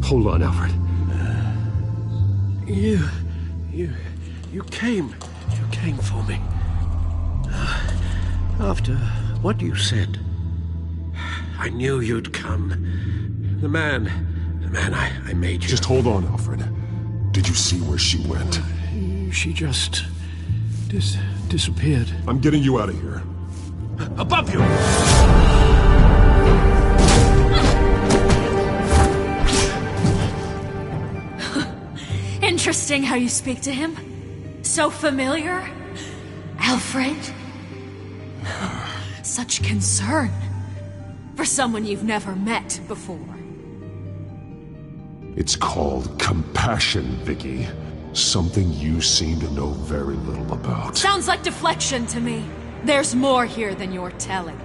Hold on, Alfred. You came for me. After what you said, I knew you'd come. The man I made you. Just hold on, Alfred. Did you see where she went? She just disappeared. I'm getting you out of here. Above you! Interesting how you speak to him. So familiar. Alfred. Such concern for someone you've never met before. It's called compassion, Vicky. Something you seem to know very little about. Sounds like deflection to me. There's more here than you're telling.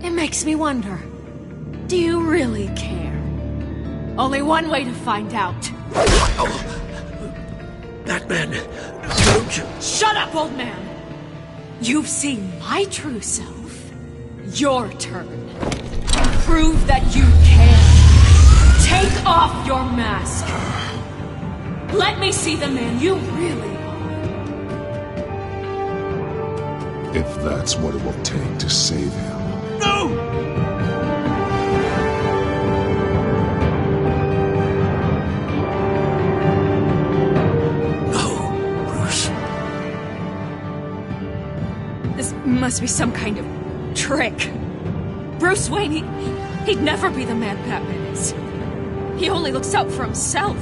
It makes me wonder, do you really care? Only one way to find out. That man, don't you... Shut up, old man! You've seen my true self. Your turn. Prove that you care. Take off your mask. Let me see the man you really are. If that's what it will take to save him. No! Must be some kind of trick. Bruce Wayne, he'd never be the man Batman is. He only looks out for himself.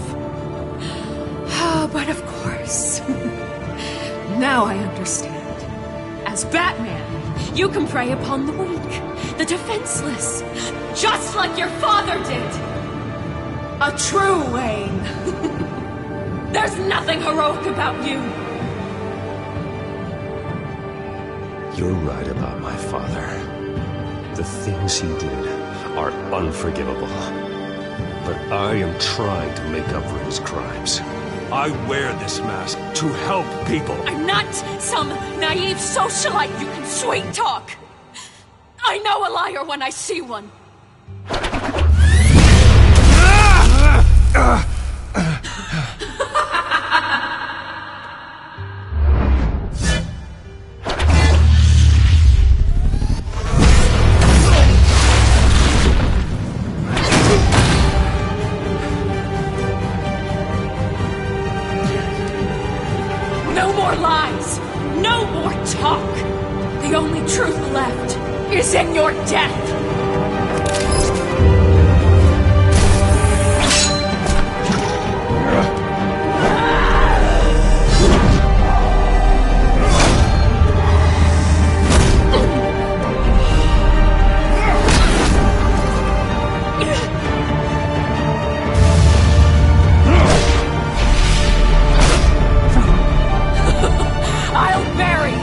But of course. Now I understand. As Batman, you can prey upon the weak, the defenseless, just like your father did. A true Wayne. There's nothing heroic about you. You're right about my father. The things he did are unforgivable. But I am trying to make up for his crimes. I wear this mask to help people. I'm not some naive socialite you can sweet talk. I know a liar when I see one. No more lies! No more talk! The only truth left is in your death! I'll bury you!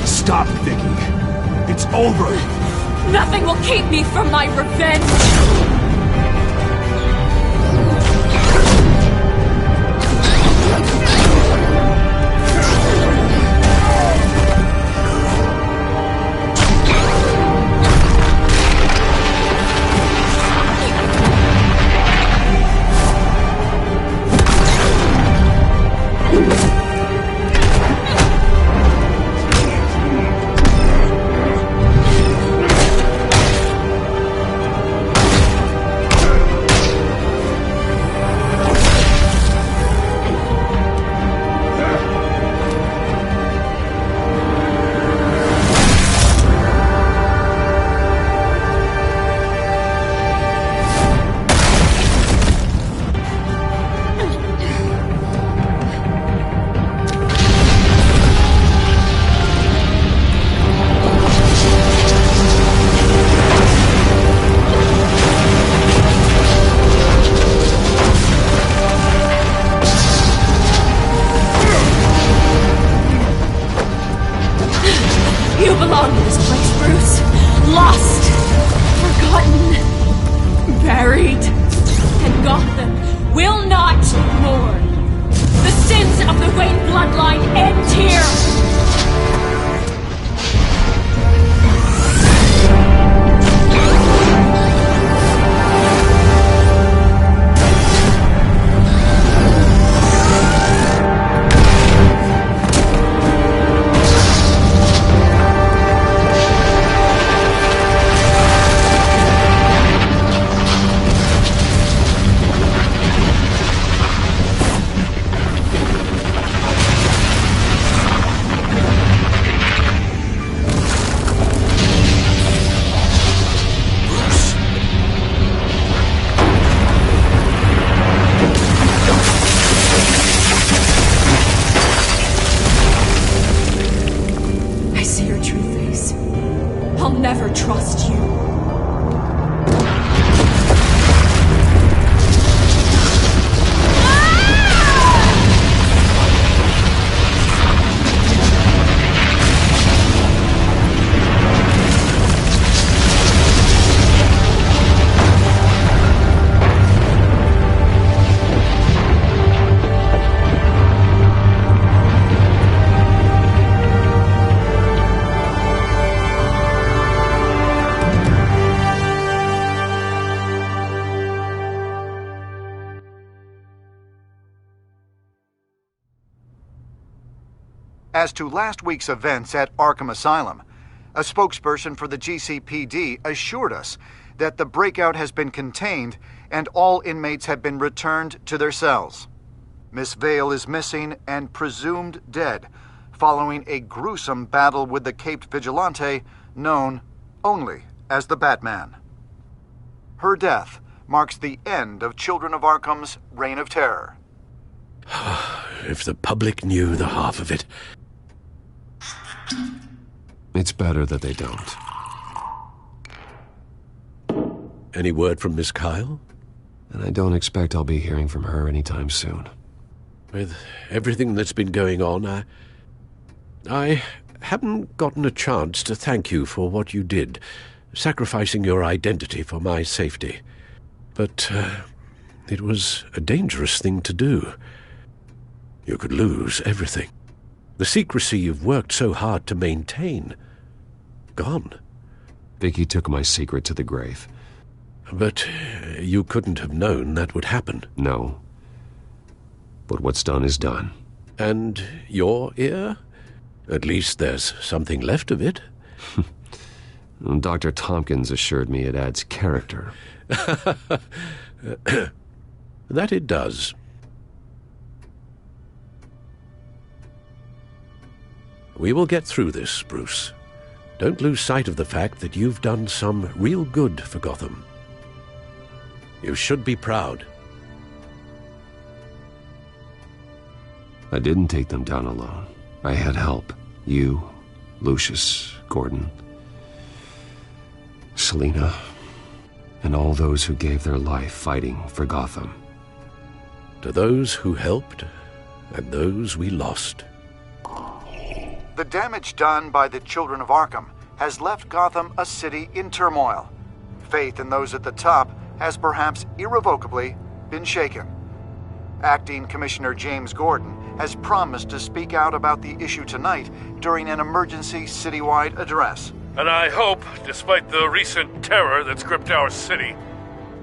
Stop, Vicky. It's over. Nothing will keep me from my revenge! You belong in this place, Bruce. Lost, forgotten, buried. And Gotham will not mourn. The sins of the Wayne bloodline end here. As to last week's events at Arkham Asylum, a spokesperson for the GCPD assured us that the breakout has been contained and all inmates have been returned to their cells. Miss Vale is missing and presumed dead, following a gruesome battle with the caped vigilante known only as the Batman. Her death marks the end of Children of Arkham's reign of terror. If the public knew the half of it. It's better that they don't. Any word from Miss Kyle? And I don't expect I'll be hearing from her anytime soon. With everything that's been going on, I haven't gotten a chance to thank you for what you did, sacrificing your identity for my safety. But it was a dangerous thing to do. You could lose everything. The secrecy you've worked so hard to maintain. Gone. Vicky took my secret to the grave. But you couldn't have known that would happen. No. But what's done is done. And your ear? At least there's something left of it. Dr. Tompkins assured me it adds character. That it does. We will get through this, Bruce. Don't lose sight of the fact that you've done some real good for Gotham. You should be proud. I didn't take them down alone. I had help. You, Lucius, Gordon, Selina, and all those who gave their life fighting for Gotham. To those who helped, and those we lost. The damage done by the Children of Arkham has left Gotham a city in turmoil. Faith in those at the top has perhaps irrevocably been shaken. Acting Commissioner James Gordon has promised to speak out about the issue tonight during an emergency citywide address. And I hope, despite the recent terror that's gripped our city,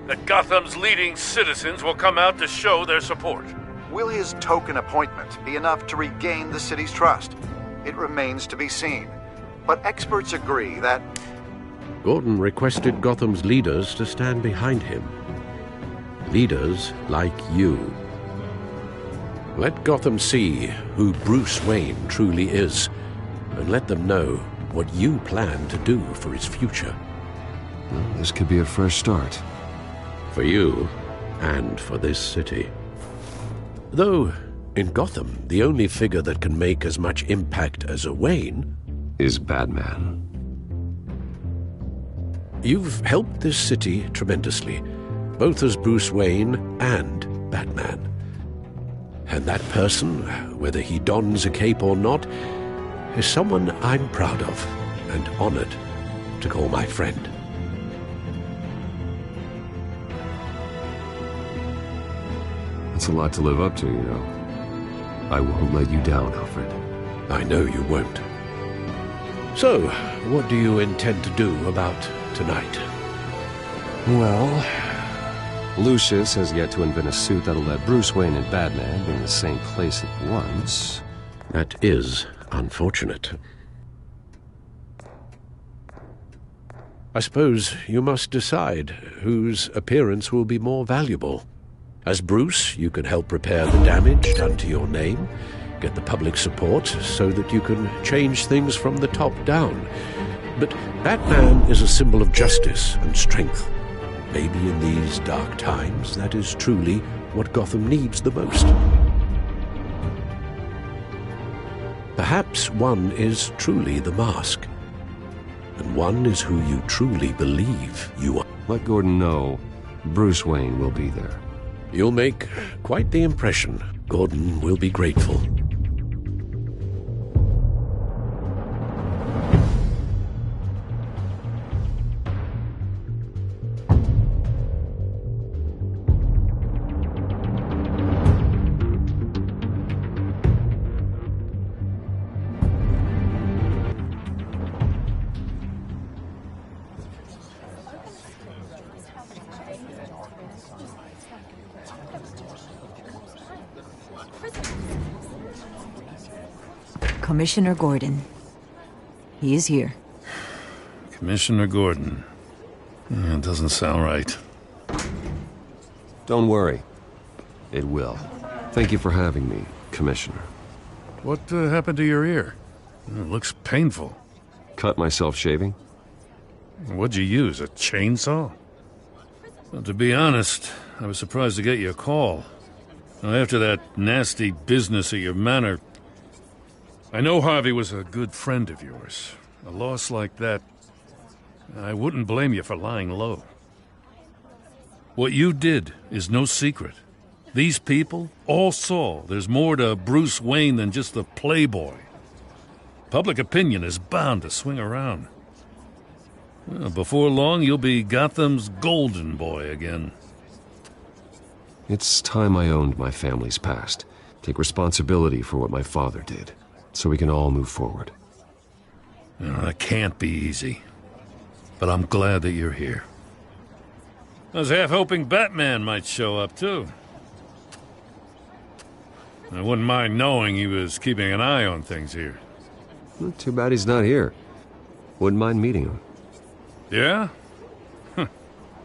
that Gotham's leading citizens will come out to show their support. Will his token appointment be enough to regain the city's trust? It remains to be seen. But experts agree that Gordon requested Gotham's leaders to stand behind him. Leaders like you. Let Gotham see who Bruce Wayne truly is, and let them know what you plan to do for his future. Well, this could be a fresh start. For you, and for this city. Though, in Gotham, the only figure that can make as much impact as a Wayne is Batman. You've helped this city tremendously, both as Bruce Wayne and Batman. And that person, whether he dons a cape or not, is someone I'm proud of and honored to call my friend. It's a lot to live up to, you know. I won't let you down, Alfred. I know you won't. So, what do you intend to do about tonight? Well, Lucius has yet to invent a suit that'll let Bruce Wayne and Batman be in the same place at once. That is unfortunate. I suppose you must decide whose appearance will be more valuable. As Bruce, you can help repair the damage done to your name, get the public support so that you can change things from the top down. But Batman is a symbol of justice and strength. Maybe in these dark times, that is truly what Gotham needs the most. Perhaps one is truly the Mask, and one is who you truly believe you are. Let Gordon know Bruce Wayne will be there. You'll make quite the impression. Gordon will be grateful. Commissioner Gordon. He is here. Commissioner Gordon. It doesn't sound right. Don't worry. It will. Thank you for having me, Commissioner. What happened to your ear? It looks painful. Cut myself shaving. What'd you use, a chainsaw? Well, to be honest, I was surprised to get your call. After that nasty business at your manor, I know Harvey was a good friend of yours. A loss like that, I wouldn't blame you for lying low. What you did is no secret. These people all saw there's more to Bruce Wayne than just the playboy. Public opinion is bound to swing around. Well, before long, you'll be Gotham's golden boy again. It's time I owned my family's past. Take responsibility for what my father did, so we can all move forward. That can't be easy. But I'm glad that you're here. I was half hoping Batman might show up, too. I wouldn't mind knowing he was keeping an eye on things here. Well, too bad he's not here. Wouldn't mind meeting him. Yeah?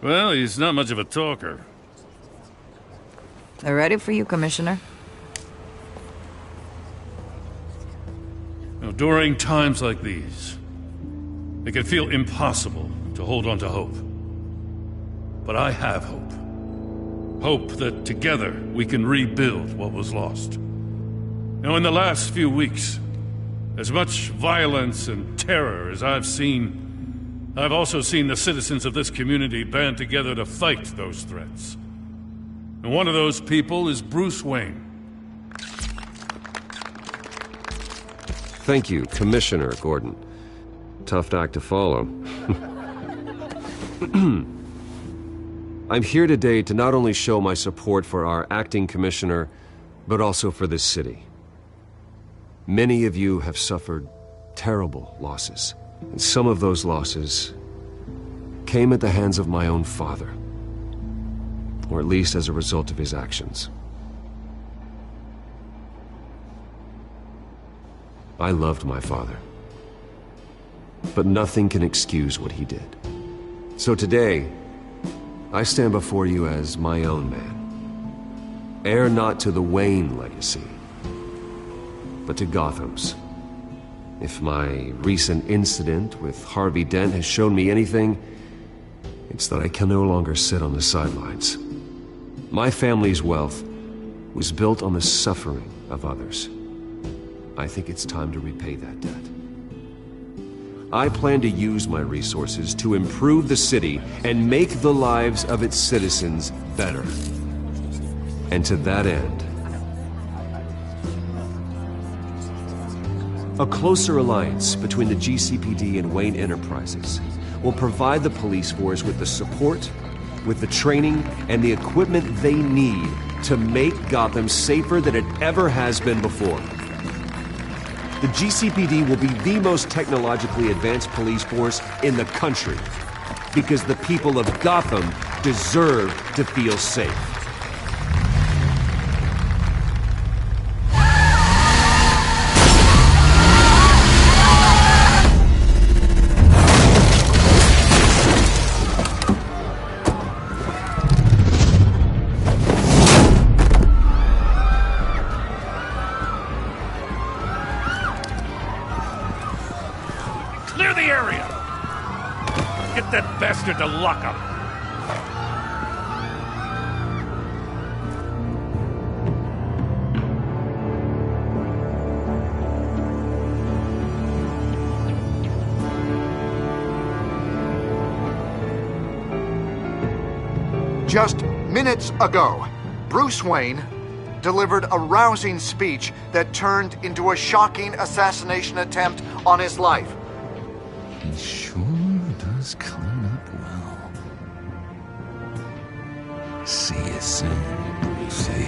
Well, he's not much of a talker. They're ready for you, Commissioner. During times like these, it can feel impossible to hold on to hope. But I have hope. Hope that together we can rebuild what was lost. Now, in the last few weeks, as much violence and terror as I've seen, I've also seen the citizens of this community band together to fight those threats. And one of those people is Bruce Wayne. Thank you, Commissioner Gordon. Tough act to follow. I'm here today to not only show my support for our acting commissioner, but also for this city. Many of you have suffered terrible losses, and some of those losses came at the hands of my own father, or at least as a result of his actions. I loved my father, but nothing can excuse what he did. So today, I stand before you as my own man. Heir not to the Wayne legacy, but to Gotham's. If my recent incident with Harvey Dent has shown me anything, it's that I can no longer sit on the sidelines. My family's wealth was built on the suffering of others. I think it's time to repay that debt. I plan to use my resources to improve the city and make the lives of its citizens better. And to that end, A closer alliance between the GCPD and Wayne Enterprises will provide the police force with the support, with the training, and the equipment they need to make Gotham safer than it ever has been before. The GCPD will be the most technologically advanced police force in the country, because the people of Gotham deserve to feel safe. Clear the area! Get that bastard to lock up! Just minutes ago, Bruce Wayne delivered a rousing speech that turned into a shocking assassination attempt on his life. He sure does clean up well. See you soon, Brucey.